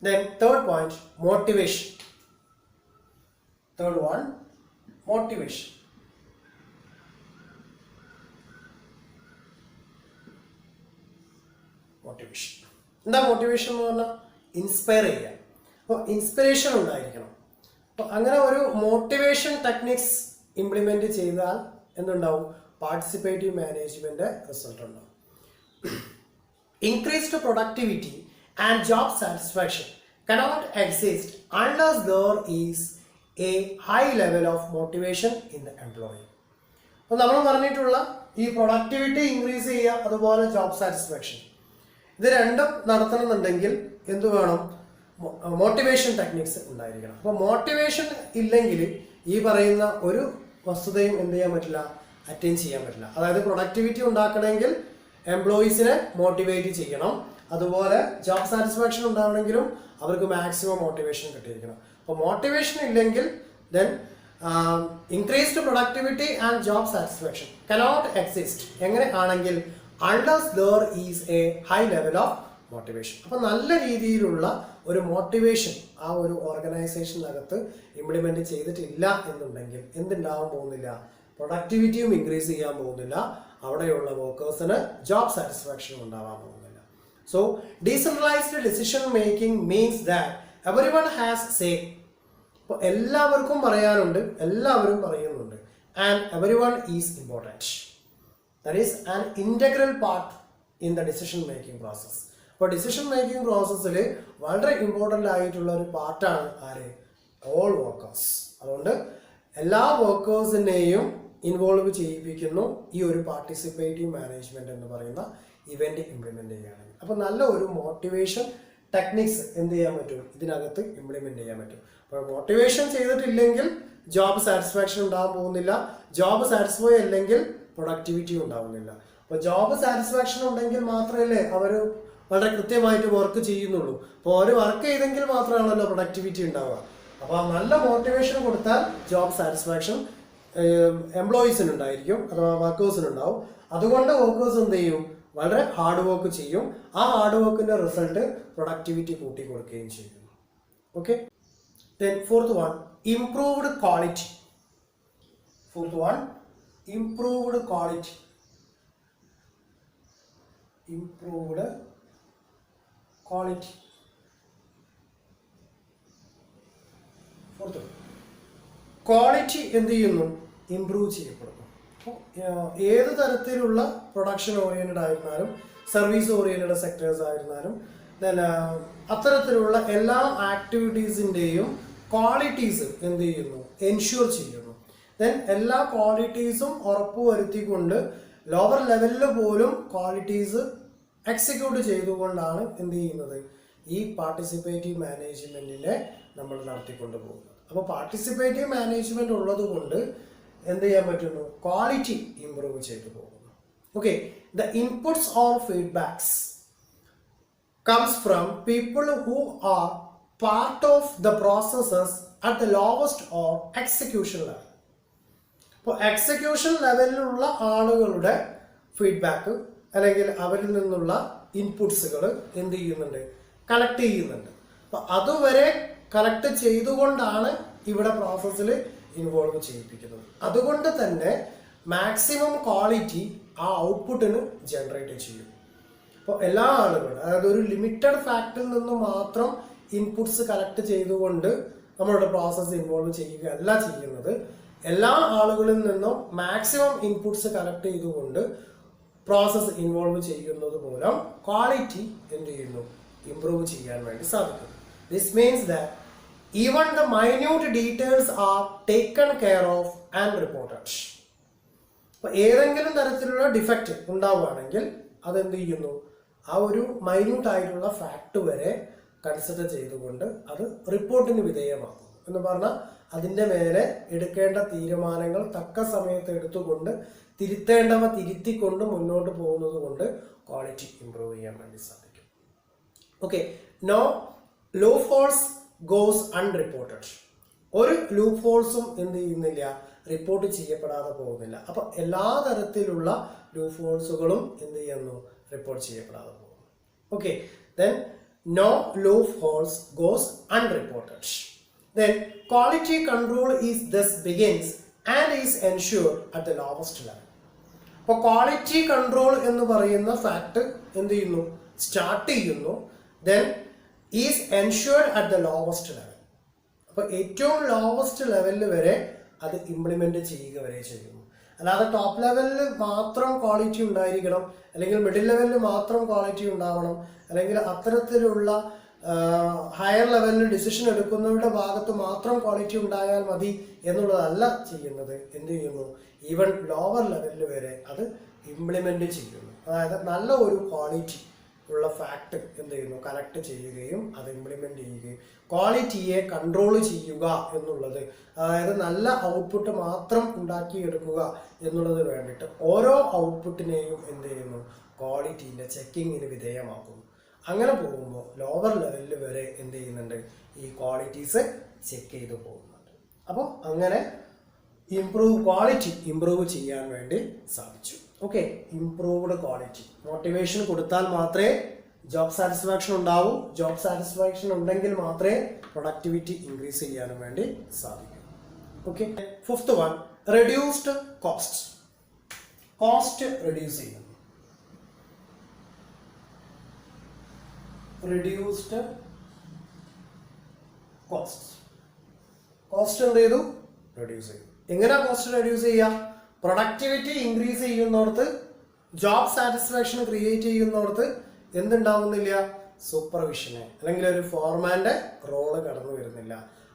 Then third point motivation. Third one motivation. Motivation എന്താ? മോട്ടിവേഷൻ എന്ന് പറഞ്ഞാൽ ഇൻസ്പയർ ചെയ്യുക. അപ്പോൾ ഇൻസ്പിറേഷൻ ഉണ്ടായിരിക്കണം. അപ്പോൾ അങ്ങനെ ഒരു മോട്ടിവേഷൻ ടെക്നിക്സ് ഇംപ്ലിമെന്റ് ചെയ്താൽ എന്തുണ്ടാവും? പാർട്ടിസിപ്പേറ്റീവ് മാനേജ്മെന്റ് റിസൾട്ട് ഉണ്ടാവും. Increased productivity and job satisfaction cannot exist unless there is a high level of motivation in the employee. അപ്പോൾ നമ്മൾ പറഞ്ഞിട്ടുള്ള ഈ പ്രൊഡക്ടിവിറ്റി ഇൻക്രീസ് ചെയ്യുക, അതുപോലെ ജോബ് സാറ്റിസ്ഫാക്ഷൻ, ഇത് രണ്ടും നടത്തണമെന്നുണ്ടെങ്കിൽ എന്ത് വേണം? മോട്ടിവേഷൻ ടെക്നിക്സ് ഉണ്ടായിരിക്കണം. അപ്പോൾ മോട്ടിവേഷൻ ഇല്ലെങ്കിൽ ഈ പറയുന്ന ഒരു വസ്തുതയും എന്ത് ചെയ്യാൻ പറ്റില്ല, അറ്റൈൻ ചെയ്യാൻ പറ്റില്ല. അതായത് പ്രൊഡക്ടിവിറ്റി ഉണ്ടാക്കണമെങ്കിൽ എംപ്ലോയീസിനെ മോട്ടിവേറ്റ് ചെയ്യണം. അതുപോലെ ജോബ് സാറ്റിസ്ഫാക്ഷൻ ഉണ്ടാവണമെങ്കിലും അവർക്ക് മാക്സിമം മോട്ടിവേഷൻ കിട്ടിയിരിക്കണം. അപ്പോൾ മോട്ടിവേഷൻ ഇല്ലെങ്കിൽ then increased productivity and job satisfaction cannot exist. എങ്ങനെ ആണെങ്കിൽ unless there is A high level of motivation. അപ്പോൾ നല്ല രീതിയിലുള്ള ഒരു മോട്ടിവേഷൻ ആ ഒരു ഓർഗനൈസേഷനകത്ത് ഇംപ്ലിമെന്റ് ചെയ്തിട്ടില്ല എന്നുണ്ടെങ്കിൽ എന്തുണ്ടാവാൻ പോകുന്നില്ല, പ്രൊഡക്ടിവിറ്റിയും ഇൻക്രീസ് ചെയ്യാൻ പോകുന്നില്ല, അവിടെയുള്ള വർക്കേഴ്സിന് ജോബ് സാറ്റിസ്ഫാക്ഷൻ ഉണ്ടാവാൻ പോകുന്നില്ല. So decentralised decision making means that everyone has say. അപ്പോൾ എല്ലാവർക്കും പറയാനുണ്ട്, എല്ലാവരും പറയുന്നുണ്ട്. And everyone is important. That is an integral part in the decision making process. അപ്പോൾ ഡിസിഷൻ മേക്കിംഗ് പ്രോസസ്സിൽ വളരെ ഇമ്പോർട്ടൻ്റ് ആയിട്ടുള്ള ഒരു പാർട്ടാണ് ആര്, ഓൾ വർക്കേഴ്സ്. അതുകൊണ്ട് എല്ലാ വർക്കേഴ്സിനെയും ഇൻവോൾവ് ചെയ്യിപ്പിക്കുന്നു ഈ ഒരു പാർട്ടിസിപ്പേറ്റീവ് മാനേജ്മെന്റ് എന്ന് പറയുന്ന ഇവന്റ് ഇംപ്ലിമെന്റ് ചെയ്യുകയാണെങ്കിൽ. അപ്പോൾ നല്ല ഒരു മോട്ടിവേഷൻ ടെക്നിക്സ് എന്ത് ചെയ്യാൻ പറ്റും, ഇതിനകത്ത് ഇംപ്ലിമെന്റ് ചെയ്യാൻ പറ്റും. അപ്പോൾ മോട്ടിവേഷൻ ചെയ്തിട്ടില്ലെങ്കിൽ ജോബ് സാറ്റിസ്ഫാക്ഷൻ ഉണ്ടാകാൻ പോകുന്നില്ല, ജോബ് സാറ്റിസ്ഫൈ അല്ലെങ്കിൽ പ്രൊഡക്ടിവിറ്റി ഉണ്ടാവുന്നില്ല. അപ്പോൾ ജോബ് സാറ്റിസ്ഫാക്ഷൻ ഉണ്ടെങ്കിൽ മാത്രമല്ലേ അവർ വളരെ കൃത്യമായിട്ട് വർക്ക് ചെയ്യുന്നുള്ളൂ. അപ്പോൾ അവർ വർക്ക് ചെയ്തെങ്കിൽ മാത്രമാണല്ലോ പ്രൊഡക്ടിവിറ്റി ഉണ്ടാവുക. അപ്പോൾ നല്ല മോട്ടിവേഷൻ കൊടുത്താൽ ജോബ് സാറ്റിസ്ഫാക്ഷൻ എംപ്ലോയീസിനുണ്ടായിരിക്കും, അഥവാ വർക്കേഴ്സിനുണ്ടാവും. അതുകൊണ്ട് വർക്കേഴ്സ് എന്ത് ചെയ്യും, വളരെ ഹാർഡ് വർക്ക് ചെയ്യും. ആ ഹാർഡ് വർക്കിന്റെ റിസൾട്ട് പ്രൊഡക്ടിവിറ്റി കൂട്ടി കൊടുക്കുകയും ചെയ്യും. Okay, then fourth one, improved quality. Fourth one, improved quality. Improved quality. Fourth, quality എന്ത് ചെയ്യുന്നു, ഇംപ്രൂവ് ചെയ്യപ്പെടുന്നു. അപ്പോൾ ഏത് തരത്തിലുള്ള പ്രൊഡക്ഷൻ ഓറിയൻറ്റഡ് ആയിരുന്നാലും സർവീസ് ഓറിയൻറ്റഡ് സെക്ടേഴ്സ് ആയിരുന്നാലും ദെൻ അത്തരത്തിലുള്ള എല്ലാ ആക്ടിവിറ്റീസിൻ്റെയും ക്വാളിറ്റീസ് എന്ത് ചെയ്യുന്നു, എൻഷ്യൂർ ചെയ്യുന്നു. ദെൻ എല്ലാ ക്വാളിറ്റീസും ഉറപ്പുവരുത്തിക്കൊണ്ട് ലോവർ ലെവലിൽ പോലും ക്വാളിറ്റീസ് എക്സിക്യൂട്ട് ചെയ്തുകൊണ്ടാണ് എന്ത് ചെയ്യുന്നത്, ഈ പാർട്ടിസിപ്പേറ്റീവ് മാനേജ്മെൻറ്റിനെ നമ്മൾ നടത്തിക്കൊണ്ട് പോകുന്നത്. അപ്പോൾ പാർട്ടിസിപ്പേറ്റീവ് മാനേജ്മെന്റ് ഉള്ളത് കൊണ്ട് എന്ത് ചെയ്യാൻ പറ്റുന്നു, ക്വാളിറ്റി ഇംപ്രൂവ് ചെയ്തു പോകുന്നു. Okay, the inputs or feedbacks comes from people who are part of the processes at the lowest or execution level. അപ്പോൾ എക്സിക്യൂഷൻ ലെവലിലുള്ള ആളുകളുടെ ഫീഡ്ബാക്ക് അല്ലെങ്കിൽ അവരിൽ നിന്നുള്ള ഇൻപുട്സുകൾ എന്ത് ചെയ്യുന്നുണ്ട്, കളക്ട് ചെയ്യുന്നുണ്ട്. അപ്പോൾ അതുവരെ കളക്ട് ചെയ്തുകൊണ്ടാണ് ഇവിടെ പ്രോസസ്സിൽ ഇൻവോൾവ് ചെയ്യിപ്പിക്കുന്നത്. അതുകൊണ്ട് തന്നെ മാക്സിമം ക്വാളിറ്റി ആ ഔട്ട്പുട്ടിന് ജനറേറ്റ് ചെയ്യും. അപ്പോൾ എല്ലാ ആളുകളും, അതായത് ഒരു ലിമിറ്റഡ് ഫാക്റ്റിൽ നിന്ന് മാത്രം ഇൻപുട്സ് കളക്ട് ചെയ്തുകൊണ്ട് നമ്മളുടെ പ്രോസസ്സ് ഇൻവോൾവ് ചെയ്യുകയല്ല ചെയ്യുന്നത്. എല്ലാ ആളുകളിൽ നിന്നും മാക്സിമം ഇൻപുട്സ് കളക്ട് ചെയ്തുകൊണ്ട് പ്രോസസ്സ് ഇൻവോൾവ് ചെയ്യുന്നത് മൂലം ക്വാളിറ്റി എന്ത് ചെയ്യുന്നു, ഇംപ്രൂവ് ചെയ്യാൻ വേണ്ടി സാധിക്കും. This means that even the minute details are taken care of and reported. അപ്പോൾ ഏതെങ്കിലും തരത്തിലുള്ള ഡിഫക്റ്റ് ഉണ്ടാവുകയാണെങ്കിൽ അതെന്ത് ചെയ്യുന്നു, ആ ഒരു മൈന്യൂട്ട് ആയിട്ടുള്ള ഫാക്ട് വരെ കൺസിഡർ ചെയ്തുകൊണ്ട് അത് റിപ്പോർട്ടിന് വിധേയമാക്കും. എന്ന് പറഞ്ഞാൽ അതിൻ്റെ മേലെ എടുക്കേണ്ട തീരുമാനങ്ങൾ തക്ക സമയത്ത് എടുത്തുകൊണ്ട് തിരുത്തേണ്ടവ തിരുത്തിക്കൊണ്ട് മുന്നോട്ട് പോകുന്നത് കൊണ്ട് ക്വാളിറ്റി ഇംപ്രൂവ് ചെയ്യാൻ വേണ്ടി സാധിക്കും. Okay, no loopholes goes unreported. ഒരു ലൂപ്പ് ഹോൾസും എന്ത് ചെയ്യുന്നില്ല, റിപ്പോർട്ട് ചെയ്യപ്പെടാതെ പോകുന്നില്ല. അപ്പം എല്ലാ തരത്തിലുള്ള ലൂപ്പ് ഹോൾസുകളും എന്ത് ചെയ്യുന്നു, റിപ്പോർട്ട് ചെയ്യപ്പെടാതെ പോകുന്നു. Okay, then no loopholes goes unreported. Then quality control is thus begins and is ensured at the lowest level. അപ്പോൾ ക്വാളിറ്റി കൺട്രോൾ എന്ന് പറയുന്ന ഫാക്ട് എന്ത് ചെയ്യുന്നു, സ്റ്റാർട്ട് ചെയ്യുന്നു. Then is ensured at the lowest level. അപ്പോൾ ഏറ്റവും ലോവസ്റ്റ് ലെവലിൽ വരെ അത് ഇംപ്ലിമെന്റ് ചെയ്യുക വരെ ചെയ്യുന്നു. അല്ലാതെ ടോപ്പ് ലെവലിൽ മാത്രം ക്വാളിറ്റി ഉണ്ടായിരിക്കണം, അല്ലെങ്കിൽ മിഡിൽ ലെവലിൽ മാത്രം ക്വാളിറ്റി ഉണ്ടാവണം, അല്ലെങ്കിൽ അത്തരത്തിലുള്ള ഹയർ ലെവലിൽ ഡിസിഷൻ എടുക്കുന്നവരുടെ ഭാഗത്ത് മാത്രം ക്വാളിറ്റി ഉണ്ടായാൽ മതി എന്നുള്ളതല്ല ചെയ്യുന്നത്. എന്ത് ചെയ്യുന്നു, ഈവൻ ലോവർ ലെവലിൽ വരെ അത് ഇംപ്ലിമെന്റ് ചെയ്യുന്നു. അതായത് നല്ല ഒരു ക്വാളിറ്റി, ഉള്ള ഫാക്ട് എന്ത് ചെയ്യുന്നു, കലക്ട് ചെയ്യുകയും അത് ഇംപ്ലിമെന്റ് ചെയ്യുകയും ക്വാളിറ്റിയെ കൺട്രോൾ ചെയ്യുക എന്നുള്ളത്, അതായത് നല്ല ഔട്ട്പുട്ട് മാത്രം ഉണ്ടാക്കിയെടുക്കുക എന്നുള്ളത് വേണ്ടിയിട്ട് ഓരോ ഔട്ട്പുട്ടിനെയും എന്ത് ചെയ്യുന്നു, ക്വാളിറ്റീൻ്റെ ചെക്കിങ്ങിന് വിധേയമാക്കുന്നു. അങ്ങനെ പോകുമ്പോൾ ലോവർ ലെവലിൽ വരെ എന്ത് ചെയ്യുന്നുണ്ട്, ഈ ക്വാളിറ്റീസ് ചെക്ക് ചെയ്ത് പോകുന്നുണ്ട്. അപ്പോൾ അങ്ങനെ ക്വാളിറ്റി ഇംപ്രൂവ് ചെയ്യാൻ വേണ്ടി സാധിച്ചു. Okay, improved quality. മോട്ടിവേഷൻ കൊടുത്താൽ മാത്രമേ ജോബ് സാറ്റിസ്ഫാക്ഷൻ ഉണ്ടാവൂ. ജോബ് സാറ്റിസ്ഫാക്ഷൻ ഉണ്ടെങ്കിൽ മാത്രമേ പ്രൊഡക്ടിവിറ്റി ഇൻക്രീസ് ചെയ്യാനും വേണ്ടി സാധിക്കൂ. Okay, fifth one, reduced cost. Cost reduce ചെയ്യുന്നു. റെഡ്യൂസ്ഡ് കോസ്റ്റ് എന്ത് ചെയ്തു, റെഡ്യൂസ് ചെയ്തു. എങ്ങനെ കോസ്റ്റ് റെഡ്യൂസ് ചെയ്യാം? പ്രൊഡക്ടിവിറ്റി ഇൻക്രീസ് ചെയ്യുന്നിടത്ത്, ജോബ് സാറ്റിസ്ഫാക്ഷൻ ക്രിയേറ്റ് ചെയ്യുന്നിടത്ത് എന്തുണ്ടാവുന്നില്ല, സൂപ്പർവിഷന് അല്ലെങ്കിൽ ഒരു ഫോർമാന്റെ റോള് കടന്നു വരുന്നില്ല.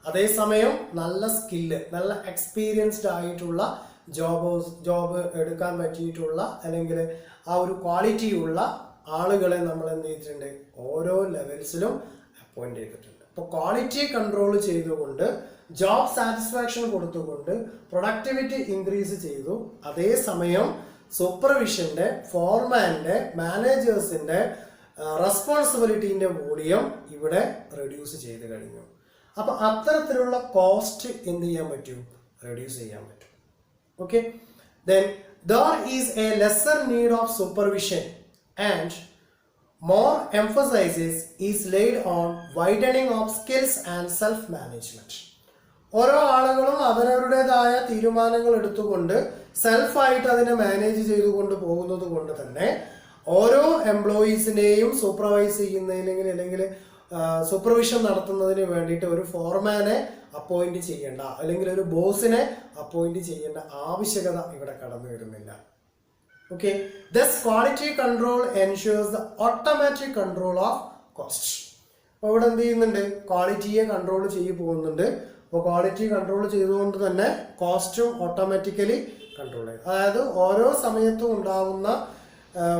അതേസമയം നല്ല സ്കില്ല്, നല്ല എക്സ്പീരിയൻസ്ഡ് ആയിട്ടുള്ള ജോബ് എടുക്കാൻ പറ്റിയിട്ടുള്ള അല്ലെങ്കിൽ ആ ഒരു ക്വാളിറ്റി ഉള്ള ആളുകളെ നമ്മൾ എന്ത് ചെയ്തിട്ടുണ്ട്, ഓരോ ലെവൽസിലും അപ്പോയിന്റ് ചെയ്തിട്ടുണ്ട്. അപ്പോൾ ക്വാളിറ്റി കൺട്രോൾ ചെയ്തുകൊണ്ട് ജോബ് സാറ്റിസ്ഫാക്ഷൻ കൊടുത്തുകൊണ്ട് പ്രൊഡക്ടിവിറ്റി ഇൻക്രീസ് ചെയ്തു. അതേസമയം സൂപ്പർവിഷന്റെ, ഫോർമാന്റെ, മാനേജേഴ്സിന്റെ റെസ്പോൺസിബിലിറ്റീന്റെ വോളിയം ഇവിടെ റെഡ്യൂസ് ചെയ്ത് കഴിഞ്ഞു. അപ്പൊ അത്തരത്തിലുള്ള കോസ്റ്റ് എന്ത് ചെയ്യാൻ പറ്റും, റെഡ്യൂസ് ചെയ്യാൻ പറ്റും. Okay, then there is a lesser need of supervision and more emphasis is laid on widening of skills and self management. ഓരോ ആളുകളും അവരവരുടേതായ തീരുമാനങ്ങൾ എടുത്തുകൊണ്ട് സെൽഫായിട്ട് അതിനെ മാനേജ് ചെയ്തുകൊണ്ട് പോകുന്നത് കൊണ്ട് തന്നെ ഓരോ എംപ്ലോയീസിനെയും സൂപ്പർവൈസ് ചെയ്യുന്നതിന് അല്ലെങ്കിൽ സൂപ്പർവിഷൻ നടത്തുന്നതിന് വേണ്ടിയിട്ട് ഒരു ഫോർമാനെ അപ്പോയിന്റ് ചെയ്യേണ്ട അല്ലെങ്കിൽ ഒരു ബോസിനെ അപ്പോയിന്റ് ചെയ്യേണ്ട ആവശ്യകത ഇവിടെ കടന്നു വരുന്നില്ല. Okay, thus quality control ensures the automatic control of cost. അപ്പോൾ ഇവിടെ എന്ത് ചെയ്യുന്നുണ്ട്, ക്വാളിറ്റിയെ കൺട്രോൾ ചെയ്തു പോകുന്നുണ്ട്. അപ്പോൾ ക്വാളിറ്റി കൺട്രോൾ ചെയ്തുകൊണ്ട് തന്നെ കോസ്റ്റും ഓട്ടോമാറ്റിക്കലി കൺട്രോൾ ചെയ്യും. അതായത് ഓരോ സമയത്തും ഉണ്ടാകുന്ന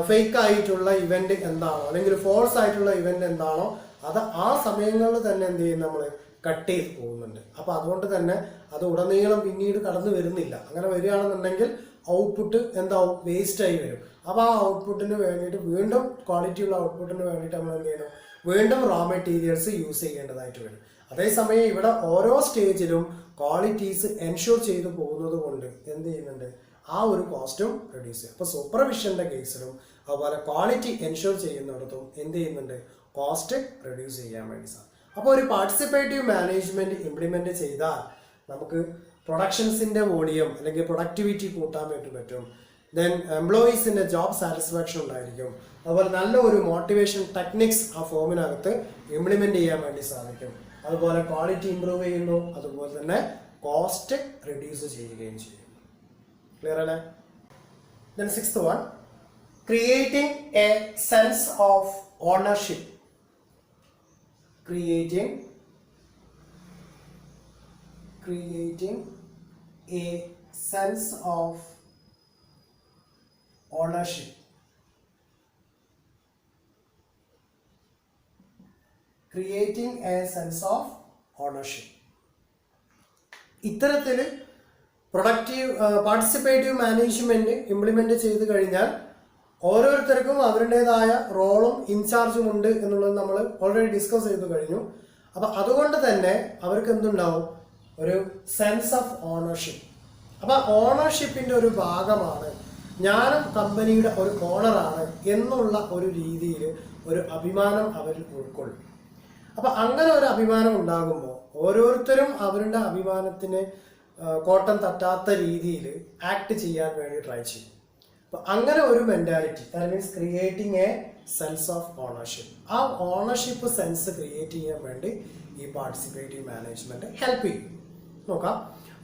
ഫേക്ക് ആയിട്ടുള്ള ഇവന്റ് എന്താണോ അല്ലെങ്കിൽ ഫോൾസ് ആയിട്ടുള്ള ഇവന്റ് എന്താണോ അത് ആ സമയങ്ങളിൽ തന്നെ എന്ത് ചെയ്യും, നമ്മൾ കട്ട് ചെയ്ത് പോകുന്നുണ്ട്. അപ്പൊ അതുകൊണ്ട് തന്നെ അത് ഉടനീളം പിന്നീട് കടന്നു വരുന്നില്ല. അങ്ങനെ വരികയാണെന്നുണ്ടെങ്കിൽ ഔട്ട്പുട്ട് എന്താവും, വേസ്റ്റ് ആയി വരും. അപ്പൊ ആ ഔട്ട്പുട്ടിന് വേണ്ടിയിട്ട് വീണ്ടും ക്വാളിറ്റിയുള്ള ഔട്ട്പുട്ടിന് വേണ്ടിയിട്ട് നമ്മൾ എന്ത് ചെയ്യണം, വീണ്ടും റോ മെറ്റീരിയൽസ് യൂസ് ചെയ്യേണ്ടതായിട്ട് വരും. അതേസമയം ഇവിടെ ഓരോ സ്റ്റേജിലും ക്വാളിറ്റീസ് എൻഷുർ ചെയ്തു പോകുന്നത് കൊണ്ട് എന്ത് ചെയ്യുന്നുണ്ട്, ആ ഒരു കോസ്റ്റും റെഡ്യൂസ് ചെയ്യും. അപ്പോൾ സൂപ്പർവിഷന്റെ കേസിലും അതുപോലെ ക്വാളിറ്റി എൻഷുർ ചെയ്യുന്നിടത്തും എന്ത് ചെയ്യുന്നുണ്ട്, കോസ്റ്റ് റെഡ്യൂസ് ചെയ്യാൻ വേണ്ടി സാധിക്കും. അപ്പോൾ ഒരു പാർട്ടിസിപ്പേറ്റീവ് മാനേജ്മെന്റ് ഇംപ്ലിമെന്റ് ചെയ്താൽ നമുക്ക് പ്രൊഡക്ഷൻസിന്റെ വോളിയം അല്ലെങ്കിൽ പ്രൊഡക്ടിവിറ്റി കൂട്ടാൻ വേണ്ടി പറ്റും. ദെൻ എംപ്ലോയീസിന്റെ ജോബ് സാറ്റിസ്ഫാക്ഷൻ ഉണ്ടായിരിക്കും. അതുപോലെ നല്ല ഒരു മോട്ടിവേഷൻ ടെക്നിക്സ് ആ ഫോമിനകത്ത് ഇംപ്ലിമെന്റ് ചെയ്യാൻ വേണ്ടി സാധിക്കും. അതുപോലെ ക്വാളിറ്റി ഇംപ്രൂവ് ചെയ്യുന്നു, അതുപോലെ തന്നെ കോസ്റ്റ് റെഡ്യൂസ് ചെയ്യുകയും ചെയ്യും. ക്ലിയർ അല്ലേ? Then sixth one, creating a sense of ownership. Creating a sense of ownership. Creating a sense of ownership. ഇത്തരത്തിൽ പാർട്ടിസിപ്പേറ്റീവ് മാനേജ്മെന്റ് ഇംപ്ലിമെന്റ് ചെയ്ത് കഴിഞ്ഞാൽ ഓരോരുത്തർക്കും അവരുടേതായ റോളും ഇൻചാർജും ഉണ്ട് എന്നുള്ളത് നമ്മൾ ഓൾറെഡി ഡിസ്കസ് ചെയ്തു കഴിഞ്ഞു. അപ്പൊ അതുകൊണ്ട് തന്നെ അവർക്ക് എന്തുണ്ടാവും, ഒരു സെൻസ് ഓഫ് ഓണർഷിപ്പ്. അപ്പൊ ഓണർഷിപ്പിന്റെ ഒരു ഭാഗമാണ്, ഞാനും കമ്പനിയുടെ ഒരു ഓണറാണ് എന്നുള്ള ഒരു രീതിയിൽ ഒരു അഭിമാനം അവരിൽ ഉൾക്കൊള്ളും. അപ്പൊ അങ്ങനെ ഒരു അഭിമാനം ഉണ്ടാകുമ്പോൾ ഓരോരുത്തരും അവരുടെ അഭിമാനത്തിന് കോട്ടം തട്ടാത്ത രീതിയിൽ ആക്ട് ചെയ്യാൻ വേണ്ടി ട്രൈ ചെയ്യും. അപ്പൊ അങ്ങനെ ഒരു mentality, that means creating a sense of ownership. ആ ഓണർഷിപ്പ് സെൻസ് ക്രിയേറ്റ് ചെയ്യാൻ വേണ്ടി ഈ പാർട്ടിസിപ്പേറ്റീവ് മാനേജ്മെന്റ് ഹെൽപ്പ് ചെയ്യും. നോക്കാം,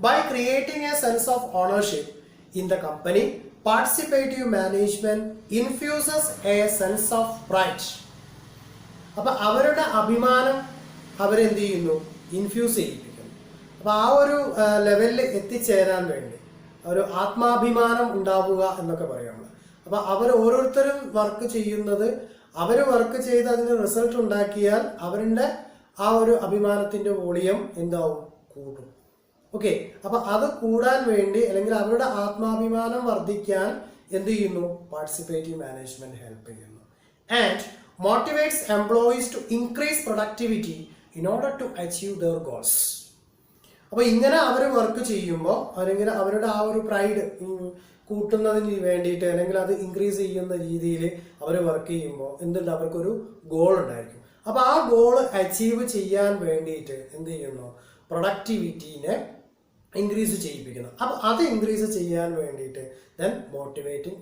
by creating a sense of ownership in the company, participative management infuses a sense of pride. അപ്പൊ അവരുടെ അഭിമാനം അവരെന്ത് ചെയ്യുന്നു, ഇൻഫ്യൂസ് ചെയ്യിപ്പിക്കുന്നു. അപ്പൊ ആ ഒരു ലെവലിൽ എത്തിച്ചേരാൻ വേണ്ടി ഒരു ആത്മാഭിമാനം ഉണ്ടാവുക എന്നൊക്കെ പറയാം. അപ്പൊ അവർ ഓരോരുത്തരും വർക്ക് ചെയ്യുന്നത് അവർ വർക്ക് ചെയ്ത് അതിന് റിസൾട്ട് ഉണ്ടാക്കിയാൽ അവരുടെ ആ ഒരു അഭിമാനത്തിൻ്റെ വോളിയം എന്താവും, കൂടും. ഓക്കെ, അപ്പൊ അത് കൂടാൻ വേണ്ടി അല്ലെങ്കിൽ അവരുടെ ആത്മാഭിമാനം വർദ്ധിക്കാൻ എന്ത് ചെയ്യുന്നു, പാർട്ടിസിപ്പേറ്റീവ് മാനേജ്മെന്റ് ഹെൽപ്പ് ചെയ്യുന്നു. And motivates employees to increase productivity in order to achieve their goals. അപ്പോൾ ഇങ്ങനെ അവർ വർക്ക് ചെയ്യുമ്പോൾ അല്ലെങ്കിൽ അവരുടെ ആ ഒരു പ്രൈഡ് കൂട്ടുന്നതിന് വേണ്ടിയിട്ട് അല്ലെങ്കിൽ അത് ഇൻക്രീസ് ചെയ്യുന്ന രീതിയിൽ അവർ വർക്ക് ചെയ്യുമ്പോൾ എന്തുണ്ട്, അവർക്കൊരു ഗോൾ ഉണ്ടായിരിക്കും. അപ്പോൾ ആ ഗോൾ അച്ചീവ് ചെയ്യാൻ വേണ്ടിയിട്ട് എന്ത് ചെയ്യുന്നു, പ്രൊഡക്ടിവിറ്റീനെ ഇൻക്രീസ് ചെയ്യിപ്പിക്കുന്നു. അപ്പോൾ അത് ഇൻക്രീസ് ചെയ്യാൻ വേണ്ടിയിട്ട് ദെൻ മോട്ടിവേറ്റിംഗ്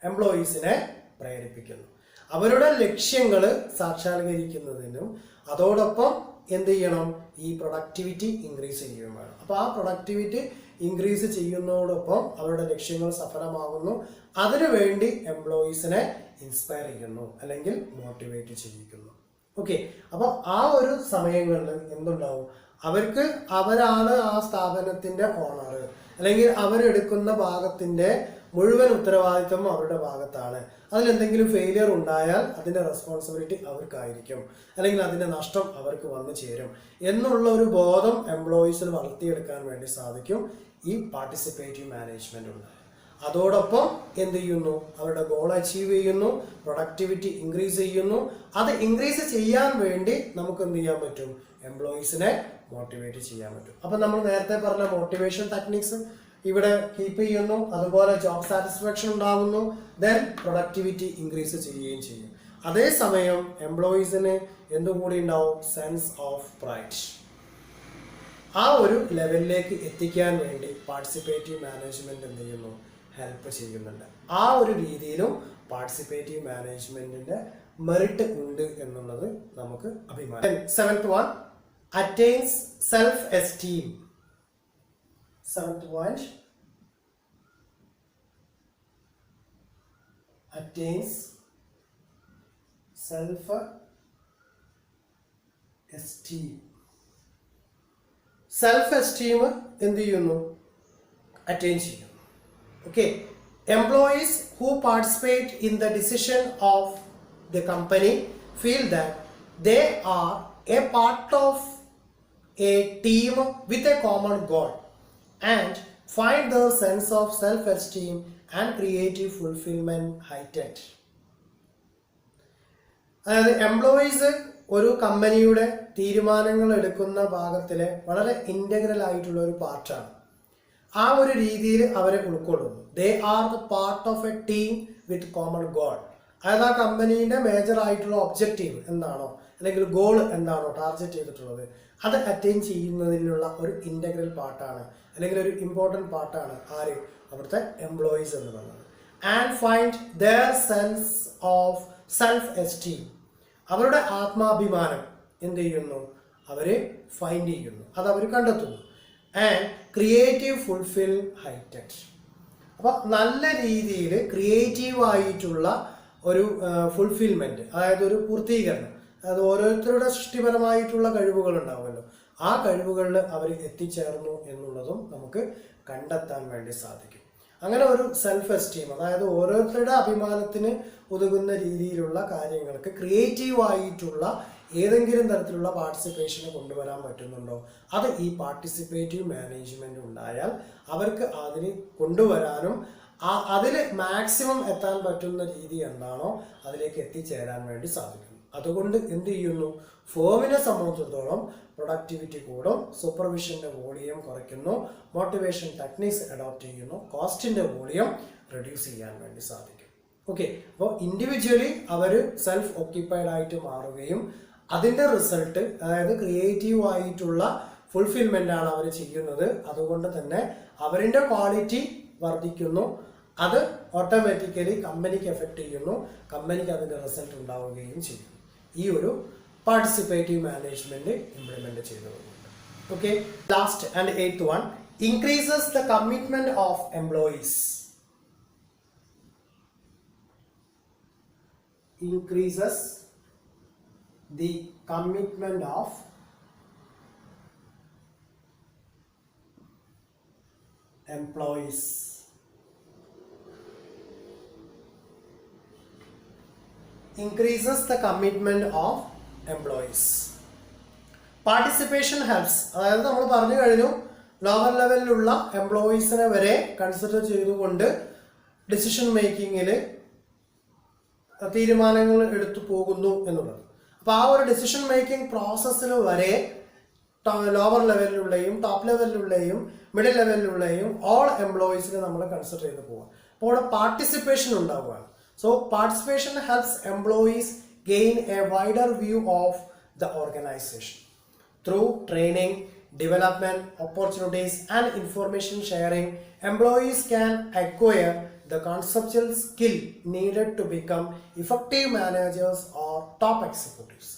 എംപ്ലോയീസിനെ പ്രേരിപ്പിക്കുന്നു. അവരുടെ ലക്ഷ്യങ്ങൾ സാക്ഷാത്കരിക്കുന്നതിനും അതോടൊപ്പം എന്ത് ചെയ്യണം, ഈ പ്രൊഡക്ടിവിറ്റി ഇൻക്രീസ് ചെയ്യുകയും വേണം. അപ്പോൾ ആ പ്രൊഡക്ടിവിറ്റി ഇൻക്രീസ് ചെയ്യുന്നതോടൊപ്പം അവരുടെ ലക്ഷ്യങ്ങൾ സഫലമാകുന്നു. അതിനുവേണ്ടി എംപ്ലോയീസിനെ ഇൻസ്പയർ ചെയ്യുന്നു അല്ലെങ്കിൽ മോട്ടിവേറ്റ് ചെയ്യിക്കുന്നു. ഓക്കെ, അപ്പോൾ ആ ഒരു സമയങ്ങളിൽ എന്തുണ്ടാവും, അവരാണ് ആ സ്ഥാപനത്തിന്റെ ഓണർ അല്ലെങ്കിൽ അവരെടുക്കുന്ന ഭാഗത്തിന്റെ മുഴുവൻ ഉത്തരവാദിത്വം അവരുടെ ഭാഗത്താണ്. അതിലെന്തെങ്കിലും ഫെയിലിയർ ഉണ്ടായാൽ അതിന്റെ റെസ്പോൺസിബിലിറ്റി അവർക്കായിരിക്കും അല്ലെങ്കിൽ അതിന്റെ നഷ്ടം അവർക്ക് വന്നു ചേരും എന്നുള്ള ഒരു ബോധം എംപ്ലോയീസിന് വളർത്തിയെടുക്കാൻ വേണ്ടി സാധിക്കും ഈ പാർട്ടിസിപ്പേറ്റീവ് മാനേജ്മെന്റ് ഉണ്ട്. അതോടൊപ്പം എന്ത് ചെയ്യുന്നു, അവരുടെ ഗോൾ അച്ചീവ് ചെയ്യുന്നു, പ്രൊഡക്ടിവിറ്റി ഇൻക്രീസ് ചെയ്യുന്നു. അത് ഇൻക്രീസ് ചെയ്യാൻ വേണ്ടി നമുക്ക് എന്ത് ചെയ്യാൻ പറ്റും, എംപ്ലോയീസിനെ മോട്ടിവേറ്റ് ചെയ്യാൻ പറ്റും. അപ്പം നമ്മൾ നേരത്തെ പറഞ്ഞ മോട്ടിവേഷൻ ടെക്നിക്സ് ഇവിടെ കീപ്പ് ചെയ്യുന്നു, അതുപോലെ ജോബ് സാറ്റിസ്ഫാക്ഷൻ ഉണ്ടാകുന്നു, ദെൻ പ്രൊഡക്ടിവിറ്റി ഇൻക്രീസ് ചെയ്യുകയും ചെയ്യും. അതേസമയം എംപ്ലോയീസിന് എന്തുകൂടി ഉണ്ടാവും, സെൻസ് ഓഫ് പ്രൈഡ്. ആ ഒരു ലെവലിലേക്ക് എത്തിക്കാൻ വേണ്ടി പാർട്ടിസിപ്പേറ്റീവ് മാനേജ്മെന്റ് എന്ത് ചെയ്യുന്നു, ഹെൽപ്പ് ചെയ്യുന്നുണ്ട്. ആ ഒരു രീതിയിലും പാർട്ടിസിപ്പേറ്റീവ് മാനേജ്മെന്റിന്റെ മെറിറ്റ് ഉണ്ട് എന്നുള്ളത് നമുക്ക് അഭിമാനം. 7th one, attains self-esteem. 7th point, attains self-esteem. Self-esteem എന്ത് ചെയ്യുന്നു, അറ്റൈൻ ചെയ്യുന്നു. Okay, employees who participate in the decision of the company feel that they are a part of a team with a common goal and find their sense of self-esteem and creative fulfillment heightened. അതായത് എംപ്ലോയീസ് ഒരു കമ്പനിയുടെ തീരുമാനങ്ങൾ എടുക്കുന്ന ഭാഗത്തിലെ വളരെ ഇൻ്റഗ്രൽ ആയിട്ടുള്ള ഒരു പാർട്ടാണ്. ആ ഒരു രീതിയിൽ അവരെ ഉൾക്കൊള്ളുന്നു. They are the part of A team with common goal. അതായത് ആ കമ്പനീൻ്റെ മേജർ ആയിട്ടുള്ള ഒബ്ജക്റ്റീവ് എന്താണോ അല്ലെങ്കിൽ ഗോൾ എന്താണോ ടാർഗറ്റ് ചെയ്തിട്ടുള്ളത് അത് അറ്റൈൻ ചെയ്യുന്നതിനുള്ള ഒരു ഇൻ്റഗ്രൽ പാർട്ടാണ് അല്ലെങ്കിൽ ഒരു ഇമ്പോർട്ടൻറ്റ് പാർട്ടാണ് ആര്, അവിടുത്തെ എംപ്ലോയീസ് എന്ന് പറയുന്നത്. And find their sense of self esteem. അവരുടെ ആത്മാഭിമാനം എന്ത് ചെയ്യുന്നു, അവർ ഫൈൻഡ് ചെയ്യുന്നു, അത് അവർ കണ്ടെത്തുന്നു. And creative fulfil heighted. അപ്പോൾ നല്ല രീതിയിൽ ക്രിയേറ്റീവായിട്ടുള്ള ഒരു ഫുൾഫിൽമെൻറ്റ്, അതായത് ഒരു പൂർത്തീകരണം, അതായത് ഓരോരുത്തരുടെ സൃഷ്ടിപരമായിട്ടുള്ള കഴിവുകൾ ഉണ്ടാവുമല്ലോ, ആ കഴിവുകളിൽ അവർ എത്തിച്ചേർന്നു എന്നുള്ളതും നമുക്ക് കണ്ടെത്താൻ വേണ്ടി സാധിക്കും. അങ്ങനെ ഒരു സെൽഫ് എസ്റ്റീം, അതായത് ഓരോരുത്തരുടെ അഭിമാനത്തിന് ഉതകുന്ന രീതിയിലുള്ള കാര്യങ്ങൾക്ക് ക്രിയേറ്റീവായിട്ടുള്ള ഏതെങ്കിലും തരത്തിലുള്ള പാർട്ടിസിപ്പേഷന് കൊണ്ടുവരാൻ പറ്റുന്നുണ്ടോ, അത് ഈ പാർട്ടിസിപ്പേറ്റീവ് മാനേജ്മെന്റ് ഉണ്ടായാൽ അവർക്ക് അതിന് കൊണ്ടുവരാനും അതിൽ മാക്സിമം എത്താൻ പറ്റുന്ന രീതി എന്താണോ അതിലേക്ക് എത്തിച്ചേരാൻ വേണ്ടി സാധിക്കുന്നു. അതുകൊണ്ട് എന്ത് ചെയ്യുന്നു, ഫേമിനെ സംബന്ധിച്ചിടത്തോളം പ്രൊഡക്ടിവിറ്റി കൂടും, സൂപ്പർവിഷൻ്റെ വോളിയം കുറയ്ക്കുന്നു, മോട്ടിവേഷൻ ടെക്നിക്സ് അഡോപ്റ്റ് ചെയ്യുന്നു, കോസ്റ്റിൻ്റെ വോളിയം റെഡ്യൂസ് ചെയ്യാൻ വേണ്ടി സാധിക്കും. ഓക്കെ, അപ്പോൾ ഇൻഡിവിജ്വലി അവർ സെൽഫ് ഓക്യുപ്പൈഡ് ആയിട്ട് മാറുകയും അതിൻ്റെ റിസൾട്ട്, അതായത് ക്രിയേറ്റീവ് ആയിട്ടുള്ള ഫുൾഫിൽമെൻ്റ് ആണ് അവർ ചെയ്യുന്നത്. അതുകൊണ്ട് തന്നെ അവരുടെ ക്വാളിറ്റി വർദ്ധിക്കുന്നു, അത് ഓട്ടോമാറ്റിക്കലി കമ്പനിക്ക് എഫക്റ്റ് ചെയ്യുന്നു, കമ്പനിക്ക് അതിൻ്റെ റിസൾട്ട് ഉണ്ടാവുകയും ചെയ്യും. ഈ ഒരു പാർട്ടിസിപ്പേറ്റീവ് മാനേജ്മെന്റ് ഇംപ്ലിമെന്റ് ചെയ്തതുകൊണ്ട്. Okay, last and 8th one, increases the commitment of employees. Increases the commitment of employees. increases the commitment of employees. Participation helps, അതായത് നമ്മൾ പറഞ്ഞു കഴിഞ്ഞു ലോവർ ലെവലിലുള്ള എംപ്ലോയീസിനെ വരെ കൺസിഡർ ചെയ്തുകൊണ്ട് ഡിസിഷൻ മേക്കിങ്ങിൽ തീരുമാനങ്ങൾ എടുത്തു പോകുന്നു എന്നുള്ളത്. അപ്പോൾ ആ ഒരു ഡിസിഷൻ മേക്കിംഗ് പ്രോസസ്സിൽ വരെ ലോവർ ലെവലിലുള്ളയും ടോപ്പ് ലെവലിലുള്ളയും മിഡിൽ ലെവലിലുള്ളയും ഓൾ എംപ്ലോയീസിനെ നമ്മൾ കൺസിഡർ ചെയ്ത് പോകാം. അപ്പോൾ അവിടെ പാർട്ടിസിപ്പേഷൻ ഉണ്ടാവുകയാണ്. So participation helps employees gain A wider view of the organisation through training, development, opportunities and information sharing. Employees can acquire the conceptual skill needed to become effective managers or top executives.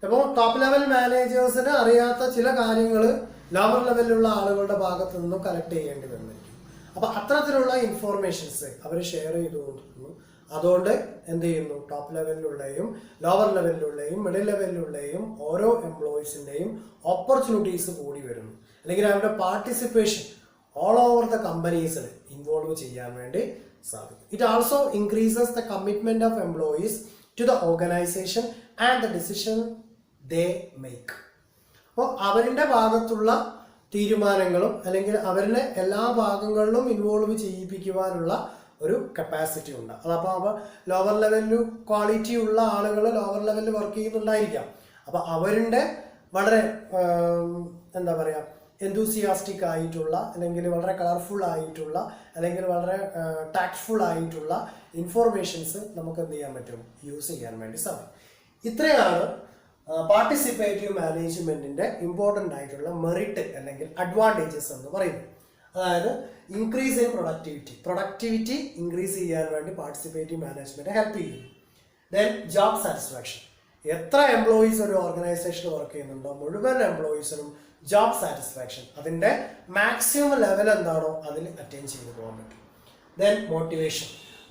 അപ്പോൾ ടോപ്പ് ലെവൽ മാനേജേഴ്സിന് അറിയാത്ത ചില കാര്യങ്ങൾ ലോവർ ലെവലിലുള്ള ആളുകളുടെ ഭാഗത്തു നിന്നും കളക്ട് ചെയ്യേണ്ടി വന്നിരിക്കും. അപ്പോൾ അത്തരത്തിലുള്ള ഇൻഫോർമേഷൻസ് അവർ ഷെയർ ചെയ്തുകൊണ്ടിരുന്നു. അതുകൊണ്ട് എന്ത് ചെയ്യുന്നു, ടോപ്പ് ലെവലിലുള്ളയും ലോവർ ലെവലിലുള്ളയും മിഡിൽ ലെവലിലുള്ളയും ഓരോ എംപ്ലോയീസിൻ്റെയും ഓപ്പർച്യൂണിറ്റീസ് കൂടി വരുന്നു, അല്ലെങ്കിൽ അവരുടെ പാർട്ടിസിപ്പേഷൻ ഓൾ ഓവർ ദ കമ്പനീസിൽ ഇൻവോൾവ് ചെയ്യാൻ വേണ്ടി സാധിക്കും. It also increases the commitment of employees to the organisation and the decision they make. അപ്പോൾ അവരുടെ ഭാഗത്തുള്ള തീരുമാനങ്ങളും അല്ലെങ്കിൽ അവരുടെ എല്ലാ ഭാഗങ്ങളിലും ഇൻവോൾവ് ചെയ്യിപ്പിക്കുവാനുള്ള ഒരു കപ്പാസിറ്റി ഉണ്ട്. അതപ്പോൾ ലോവർ ലെവലിൽ ക്വാളിറ്റി ഉള്ള ആളുകൾ ലോവർ ലെവലിൽ വർക്ക് ചെയ്യുന്നുണ്ടായിരിക്കാം. അപ്പോൾ അവരുടെ വളരെ എന്താ പറയുക എന്തൂസിയാസ്റ്റിക് ആയിട്ടുള്ള അല്ലെങ്കിൽ വളരെ കളർഫുൾ ആയിട്ടുള്ള അല്ലെങ്കിൽ വളരെ ടാക്ട്ഫുൾ ആയിട്ടുള്ള ഇൻഫോർമേഷൻസ് നമുക്ക് എന്ത് ചെയ്യാൻ പറ്റും, യൂസ് ചെയ്യാൻ വേണ്ടി സാധിക്കും. ഇത്രയാണ് പാർട്ടിസിപ്പേറ്റീവ് മാനേജ്മെന്റിന്റെ ഇമ്പോർട്ടൻ്റ് ആയിട്ടുള്ള മെറിറ്റ് അല്ലെങ്കിൽ അഡ്വാൻറ്റേജസ് എന്ന് പറയുന്നത്. അതായത് ഇൻക്രീസ് ഇൻ പ്രൊഡക്ടിവിറ്റി ഇൻക്രീസ് ചെയ്യാൻ വേണ്ടി പാർട്ടിസിപ്പേറ്റീവ് മാനേജ്മെന്റ് ഹെൽപ്പ് ചെയ്യും. ദെൻ ജോബ് സാറ്റിസ്ഫാക്ഷൻ, എത്ര എംപ്ലോയീസ് ഒരു ഓർഗനൈസേഷനിൽ വർക്ക് ചെയ്യുന്നുണ്ടോ മുഴുവൻ എംപ്ലോയീസിനും ജോബ് സാറ്റിസ്ഫാക്ഷൻ അതിൻ്റെ മാക്സിമം ലെവൽ എന്താണോ അതിൽ അറ്റൈൻ ചെയ്തു പോകാൻ പറ്റും. ദെൻ മോട്ടിവേഷൻ,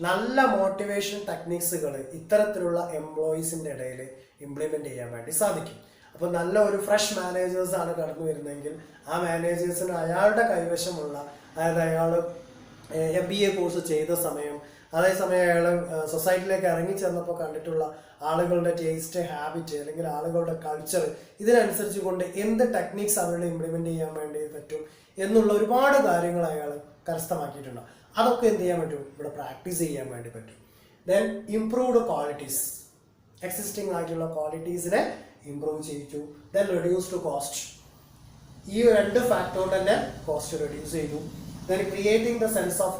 നല്ല മോട്ടിവേഷൻ ടെക്നിക്സുകൾ ഇത്തരത്തിലുള്ള എംപ്ലോയീസിൻ്റെ ഇടയിൽ ഇംപ്ലിമെൻറ്റ് ചെയ്യാൻ വേണ്ടി സാധിക്കും. അപ്പോൾ നല്ല ഒരു ഫ്രഷ് മാനേജേഴ്സാണ് കടന്നു വരുന്നതെങ്കിൽ ആ മാനേജേഴ്സിന് അയാളുടെ കൈവശമുള്ള, അതായത് അയാൾ MBA കോഴ്സ് ചെയ്ത സമയം, അതേസമയം അയാൾ സൊസൈറ്റിയിലേക്ക് ഇറങ്ങിച്ചെന്നപ്പോൾ കണ്ടിട്ടുള്ള ആളുകളുടെ ടേസ്റ്റ്, ഹാബിറ്റ് അല്ലെങ്കിൽ ആളുകളുടെ കൾച്ചർ, ഇതിനനുസരിച്ച് കൊണ്ട് എന്ത് ടെക്നിക്സ് അവരുടെ ഇംപ്ലിമെൻറ്റ് ചെയ്യാൻ വേണ്ടി പറ്റും എന്നുള്ള ഒരുപാട് കാര്യങ്ങൾ അയാൾ കരസ്ഥമാക്കിയിട്ടുണ്ട്. അതൊക്കെ എന്ത് ചെയ്യാൻ പറ്റും, ഇവിടെ പ്രാക്ടീസ് ചെയ്യാൻ വേണ്ടി പറ്റും. ദെൻ ഇംപ്രൂവ്ഡ് ക്വാളിറ്റീസ്, എക്സിസ്റ്റിംഗ് ആയിട്ടുള്ള ക്വാളിറ്റീസിനെ ഇംപ്രൂവ് ചെയ്യിച്ചു. ദെൻ റെഡ്യൂസ്ഡ് കോസ്റ്റ്, ഈ രണ്ട് ഫാക്ടർ തന്നെ കോസ്റ്റ് റെഡ്യൂസ് ചെയ്തു. Then creating the sense of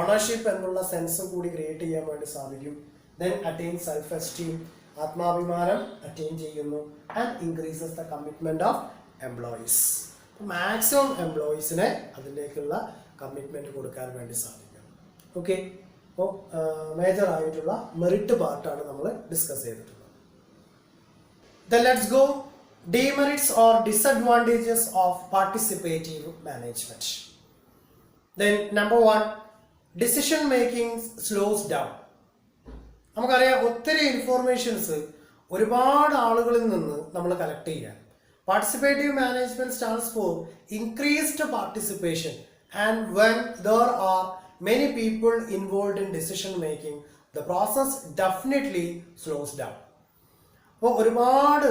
ownership എന്നുള്ള സെൻസും കൂടി ക്രിയേറ്റ് ചെയ്യാൻ വേണ്ടി സാധിക്കും. ദെൻ അറ്റൈൻ സെൽഫ് എസ്റ്റീം, ആത്മാഭിമാനം അറ്റൈൻ ചെയ്യുന്നു. And increases the commitment of employees, maximum എംപ്ലോയീസിനെ അതിലേക്കുള്ള കമ്മിറ്റ്മെന്റ് കൊടുക്കാൻ വേണ്ടി സാധിക്കും. ഓക്കെ, അപ്പോൾ മേജർ ആയിട്ടുള്ള മെറിറ്റ് പാർട്ടാണ് നമ്മൾ ഡിസ്കസ് ചെയ്തിട്ടുള്ളത്. Then let's go demerits or disadvantages of participative management. Then number 1, decision making slows down. നമുക്കറിയാം ഒത്തിരി ഇൻഫോർമേഷൻസ് ഒരുപാട് ആളുകളിൽ നിന്ന് നമ്മൾ കളക്ട് ചെയ്യാൻ. Participative management stands for increased participation and when there are many people involve in decision making the process definitely slows down. അപ്പോൾ ഒരുപാട്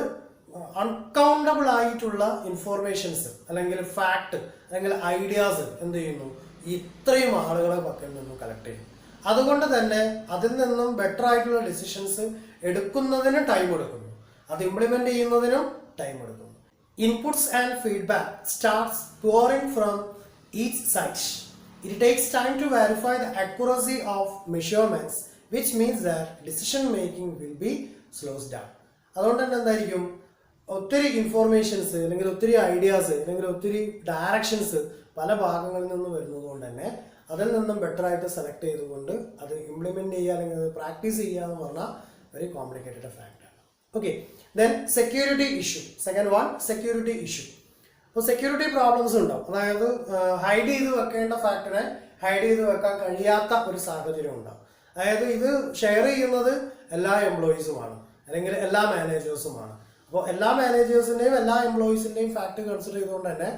അൺകൗണ്ടബിൾ ആയിട്ടുള്ള ഇൻഫോർമേഷൻസ് അല്ലെങ്കിൽ ഫാക്ട് അല്ലെങ്കിൽ ഐഡിയാസ് എന്ത് ചെയ്യുന്നു, ഇത്രയും ആളുകളെ പക്കൽ നിന്നും കളക്ട് ചെയ്യും. അതുകൊണ്ട് തന്നെ അതിൽ നിന്നും ബെറ്റർ ആയിട്ടുള്ള ഡിസിഷൻസ് എടുക്കുന്നതിന് ടൈം എടുക്കുന്നു, അത് ഇംപ്ലിമെന്റ് ചെയ്യുന്നതിനും ടൈം എടുക്കുന്നു. Inputs and feedback starts pouring from each side. It takes time to verify the accuracy of measurements which means that decision making will be slows down. അതുകൊണ്ട് തന്നെ എന്തായിരിക്കും, ഒത്തിരി ഇൻഫോർമേഷൻസ് അല്ലെങ്കിൽ ഒത്തിരി ഐഡിയാസ് അല്ലെങ്കിൽ ഒത്തിരി ഡയറക്ഷൻസ് പല ഭാഗങ്ങളിൽ നിന്ന് വരുന്നത് കൊണ്ട് തന്നെ അതിൽ നിന്നും ബെറ്റർ ആയിട്ട് സെലക്ട് ചെയ്തുകൊണ്ട് അത് ഇംപ്ലിമെന്റ് ചെയ്യുക അല്ലെങ്കിൽ അത് പ്രാക്ടീസ് ചെയ്യുക എന്ന് പറഞ്ഞാൽ വെരി കോംപ്ലിക്കേറ്റഡ് ഫാക്ടറാണ്. Okay, then security issue. Second one, security issue. അപ്പോൾ സെക്യൂരിറ്റി പ്രോബ്ലംസ് ഉണ്ടാവും. അതായത് ഹൈഡ് ചെയ്ത് വെക്കേണ്ട ഫാക്ടറെ ഹൈഡ് ചെയ്ത് വെക്കാൻ കഴിയാത്ത ഒരു സാഹചര്യം ഉണ്ടാവും. അതായത് ഇത് ഷെയർ ചെയ്യുന്നത് എല്ലാ എംപ്ലോയീസുമാണ് അല്ലെങ്കിൽ എല്ലാ മാനേജേഴ്സുമാണ്. അപ്പോൾ എല്ലാ മാനേജേഴ്സിൻ്റെയും എല്ലാ എംപ്ലോയീസിൻ്റെയും ഫാക്ട് കൺസിഡർ ചെയ്തുകൊണ്ട് തന്നെ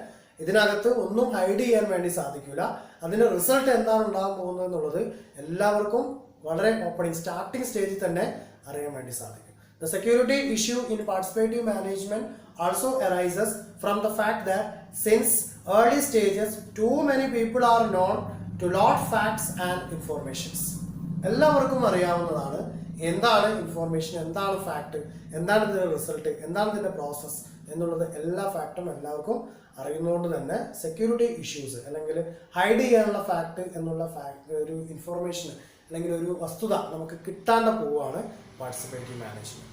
ഇതിനകത്ത് ഒന്നും ഹൈഡ് ചെയ്യാൻ വേണ്ടി സാധിക്കില്ല. അതിൻ്റെ റിസൾട്ട് എന്താണ് ഉണ്ടാകാൻ പോകുന്നത് എന്നുള്ളത് എല്ലാവർക്കും വളരെ ഓപ്പണിംഗ് സ്റ്റാർട്ടിംഗ് സ്റ്റേജിൽ തന്നെ അറിയാൻ വേണ്ടി സാധിക്കും. The security issue in participative management also arises from the fact that since early stages too many people are known to lot facts and informations. എല്ലാവർക്കും അറിയാവുന്നതാണ് എന്താണ് ഇൻഫോർമേഷൻ, എന്താണ് ഫാക്ട്, എന്താണ് ഇതിന്റെ റിസൾട്ട്, എന്താണ് ഇതിന്റെ പ്രോസസ്സ് എന്നുള്ളത് എല്ലാ ഫാക്റ്റും എല്ലാവർക്കും അറിയുന്നതുകൊണ്ട് തന്നെ സെക്യൂരിറ്റി ഇഷ്യൂസ് അല്ലെങ്കിൽ ഹൈഡ് ചെയ്യാനുള്ള ഫാക്ട് എന്നുള്ള ഒരു ഇൻഫോർമേഷൻ അല്ലെങ്കിൽ ഒരു വസ്തുത നമുക്ക് കിട്ടാണ്ട് പോവുകയാണ് participative management.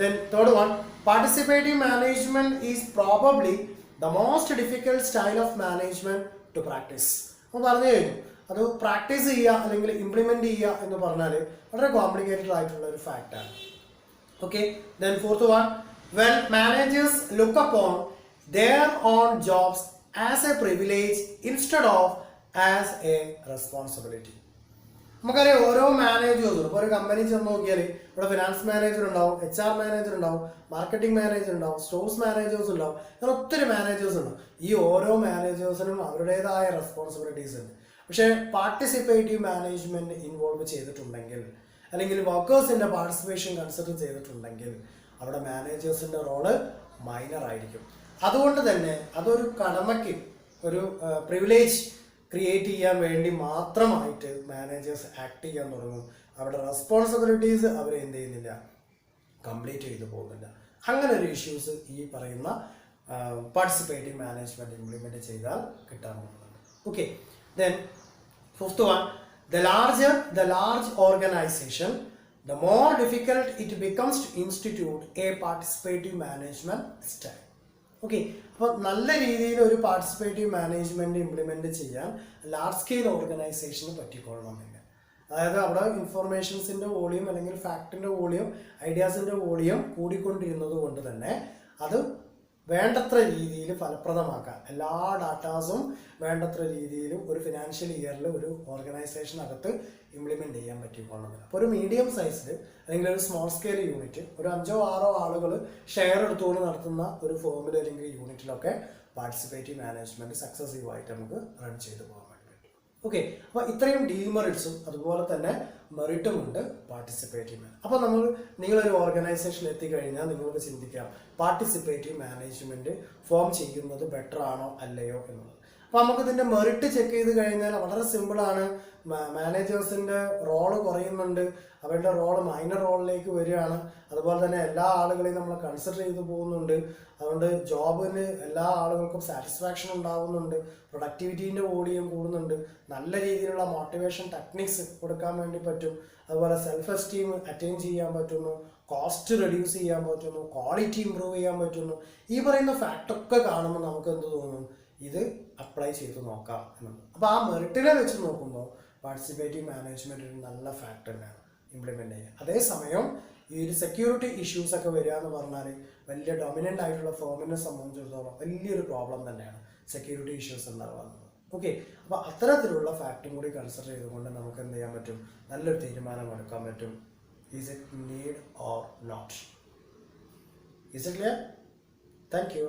Then third one, participative management is probably the most difficult style of management to practice. അപ്പോൾ പറഞ്ഞു കഴിഞ്ഞു അത് പ്രാക്ടീസ് ചെയ്യുക അല്ലെങ്കിൽ ഇംപ്ലിമെന്റ് ചെയ്യുക എന്ന് പറഞ്ഞാൽ വളരെ കോംപ്ലിക്കേറ്റഡ് ആയിട്ടുള്ള ഒരു ഫാക്റ്റാണ്. Okay, then fourth one, when managers look upon their own jobs as a privilege instead of as a responsibility. നമുക്കറിയാം ഓരോ മാനേജേഴ്സും ഇപ്പോൾ ഒരു കമ്പനി ചെന്ന് നോക്കിയാൽ ഇവിടെ ഫിനാൻസ് മാനേജർ ഉണ്ടാവും, HR മാനേജർ ഉണ്ടാവും, മാർക്കറ്റിംഗ് മാനേജർ ഉണ്ടാവും, സ്റ്റോഴ്സ് മാനേജേഴ്സ് ഉണ്ടാവും, അങ്ങനെ ഒത്തിരി മാനേജേഴ്സ് ഉണ്ടാവും. ഈ ഓരോ മാനേജേഴ്സിനും അവരുടേതായ റെസ്പോൺസിബിലിറ്റീസ് ഉണ്ട്. പക്ഷേ പാർട്ടിസിപ്പേറ്റീവ് മാനേജ്മെന്റ് ഇൻവോൾവ് ചെയ്തിട്ടുണ്ടെങ്കിൽ അല്ലെങ്കിൽ വർക്കേഴ്സിന്റെ പാർട്ടിസിപ്പേഷൻ കൺസിഡർ ചെയ്തിട്ടുണ്ടെങ്കിൽ അവിടെ മാനേജേഴ്സിന്റെ റോള് മൈനർ ആയിരിക്കും. അതുകൊണ്ട് തന്നെ അതൊരു കടമയ്ക്ക് ഒരു പ്രിവിലേജ് ക്രിയേറ്റ് ചെയ്യാൻ വേണ്ടി മാത്രമായിട്ട് മാനേജേഴ്സ് ആക്ട് ചെയ്യാൻ തുടങ്ങും. അവരുടെ റെസ്പോൺസിബിലിറ്റീസ് അവർ എന്ത് ചെയ്യുന്നില്ല, കംപ്ലീറ്റ് ചെയ്തു പോകുന്നില്ല. അങ്ങനെ ഒരു ഇഷ്യൂസ് ഈ പറയുന്ന പാർട്ടിസിപ്പേറ്റീവ് മാനേജ്മെന്റ് ഇംപ്ലിമെന്റ് ചെയ്താൽ കിട്ടാൻ പോകുന്നുണ്ട്. Okay, then fifth one, the larger the large organization, the more difficult it becomes to institute a participative management style. Okay, അപ്പോൾ നല്ല രീതിയിൽ ഒരു പാർട്ടിസിപ്പേറ്റീവ് മാനേജ്മെന്റ് ഇംപ്ലിമെന്റ് ചെയ്യാൻ ലാർജ് സ്കെയിൽ ഓർഗനൈസേഷന് പറ്റിക്കൊള്ളണമെന്നില്ല. അതായത് അവിടെ ഇൻഫോർമേഷൻസിന്റെ വോളിയം അല്ലെങ്കിൽ ഫാക്ടിന്റെ വോളിയം, ഐഡിയാസിന്റെ വോളിയം കൂടിക്കൊണ്ടിരുന്നത് കൊണ്ട് തന്നെ അത് വേണ്ടത്ര രീതിയിൽ ഫലപ്രദമാക്കാൻ എല്ലാ ഡാറ്റാസും വേണ്ടത്ര രീതിയിൽ ഒരു ഫിനാൻഷ്യൽ ഇയറിൽ ഒരു ഓർഗനൈസേഷനകത്ത് ഇംപ്ലിമെന്റ് ചെയ്യാൻ പറ്റിക്കൊള്ളുന്നില്ല. അപ്പോൾ ഒരു മീഡിയം സൈസിൽ അല്ലെങ്കിൽ ഒരു സ്മോൾ സ്കെയിൽ യൂണിറ്റ്, ഒരു 5-6 ആളുകൾ ഷെയർ എടുത്തുകൊണ്ട് നടത്തുന്ന ഒരു ഫോമിൽ അല്ലെങ്കിൽ യൂണിറ്റിലൊക്കെ പാർട്ടിസിപ്പേറ്റീവ് മാനേജ്മെന്റ് സക്സസീവ് ആയിട്ട് നമുക്ക് റൺ ചെയ്തു പോകാൻ വേണ്ടി പറ്റും. ഓക്കെ, അപ്പോൾ ഇത്രയും ഡീമെറിറ്റ്സും അതുപോലെ തന്നെ മെറിറ്റും ഉണ്ട് പാർട്ടിസിപ്പേറ്റീവ് മാനേജ്മെന്റ്. അപ്പോൾ നിങ്ങളൊരു ഓർഗനൈസേഷനിൽ എത്തിക്കഴിഞ്ഞാൽ നിങ്ങൾക്ക് ചിന്തിക്കാം പാർട്ടിസിപ്പേറ്റീവ് മാനേജ്മെന്റ് ഫോം ചെയ്യുന്നത് ബെറ്റർ ആണോ അല്ലയോ എന്നുള്ളത്. അപ്പോൾ നമുക്ക് ഇതിന്റെ മെറിറ്റ് ചെക്ക് ചെയ്ത് കഴിഞ്ഞാൽ വളരെ സിമ്പിളാണ്. മാനേജേഴ്സിന്റെ റോള് കുറയുന്നുണ്ട്, അവരുടെ റോള് മൈനർ റോളിലേക്ക് വരികയാണ്. അതുപോലെ തന്നെ എല്ലാ ആളുകളെയും നമ്മൾ കൺസിഡർ ചെയ്തു പോകുന്നുണ്ട്. അതുകൊണ്ട് ജോബിന് എല്ലാ ആളുകൾക്കും സാറ്റിസ്ഫാക്ഷൻ ഉണ്ടാകുന്നുണ്ട്, പ്രൊഡക്ടിവിറ്റീൻ്റെ വോളിയം കൂടുന്നുണ്ട്, നല്ല രീതിയിലുള്ള മോട്ടിവേഷൻ ടെക്നിക്സ് കൊടുക്കാൻ വേണ്ടി പറ്റും, അതുപോലെ സെൽഫ് എസ്റ്റീം അറ്റൈൻ ചെയ്യാൻ പറ്റുന്നു, കോസ്റ്റ് റെഡ്യൂസ് ചെയ്യാൻ പറ്റുന്നു, ക്വാളിറ്റി ഇമ്പ്രൂവ് ചെയ്യാൻ പറ്റുന്നു. ഈ പറയുന്ന ഫാക്ടൊക്കെ കാണുമ്പോൾ നമുക്ക് എന്ത് തോന്നും, ഇത് അപ്ലൈ ചെയ്ത് നോക്കാം എന്നുള്ളത്. അപ്പോൾ ആ മെറിറ്റിനെ വെച്ച് നോക്കുമ്പോൾ പാർട്ടിസിപ്പേറ്റീവ് മാനേജ്മെന്റ് ഒരു നല്ല ഫാക്ടർ തന്നെയാണ് ഇംപ്ലിമെന്റ് ചെയ്യുക. അതേസമയം ഈ ഒരു സെക്യൂരിറ്റി ഇഷ്യൂസ് ഒക്കെ വരിക എന്ന് പറഞ്ഞാൽ വലിയ ഡൊമിനൻ്റ് ആയിട്ടുള്ള ഫേമിനെ സംബന്ധിച്ചിടത്തോളം വലിയൊരു പ്രോബ്ലം തന്നെയാണ് സെക്യൂരിറ്റി ഇഷ്യൂസ് ഉണ്ടാവുക എന്നുള്ളത്. ഓക്കെ, അപ്പോൾ അത്തരത്തിലുള്ള ഫാക്ടറും കൂടി കൺസിഡർ ചെയ്തുകൊണ്ട് നമുക്ക് എന്ത് ചെയ്യാൻ പറ്റും, നല്ലൊരു തീരുമാനം എടുക്കാൻ പറ്റും. Is it need or not? Is it clear? Thank U.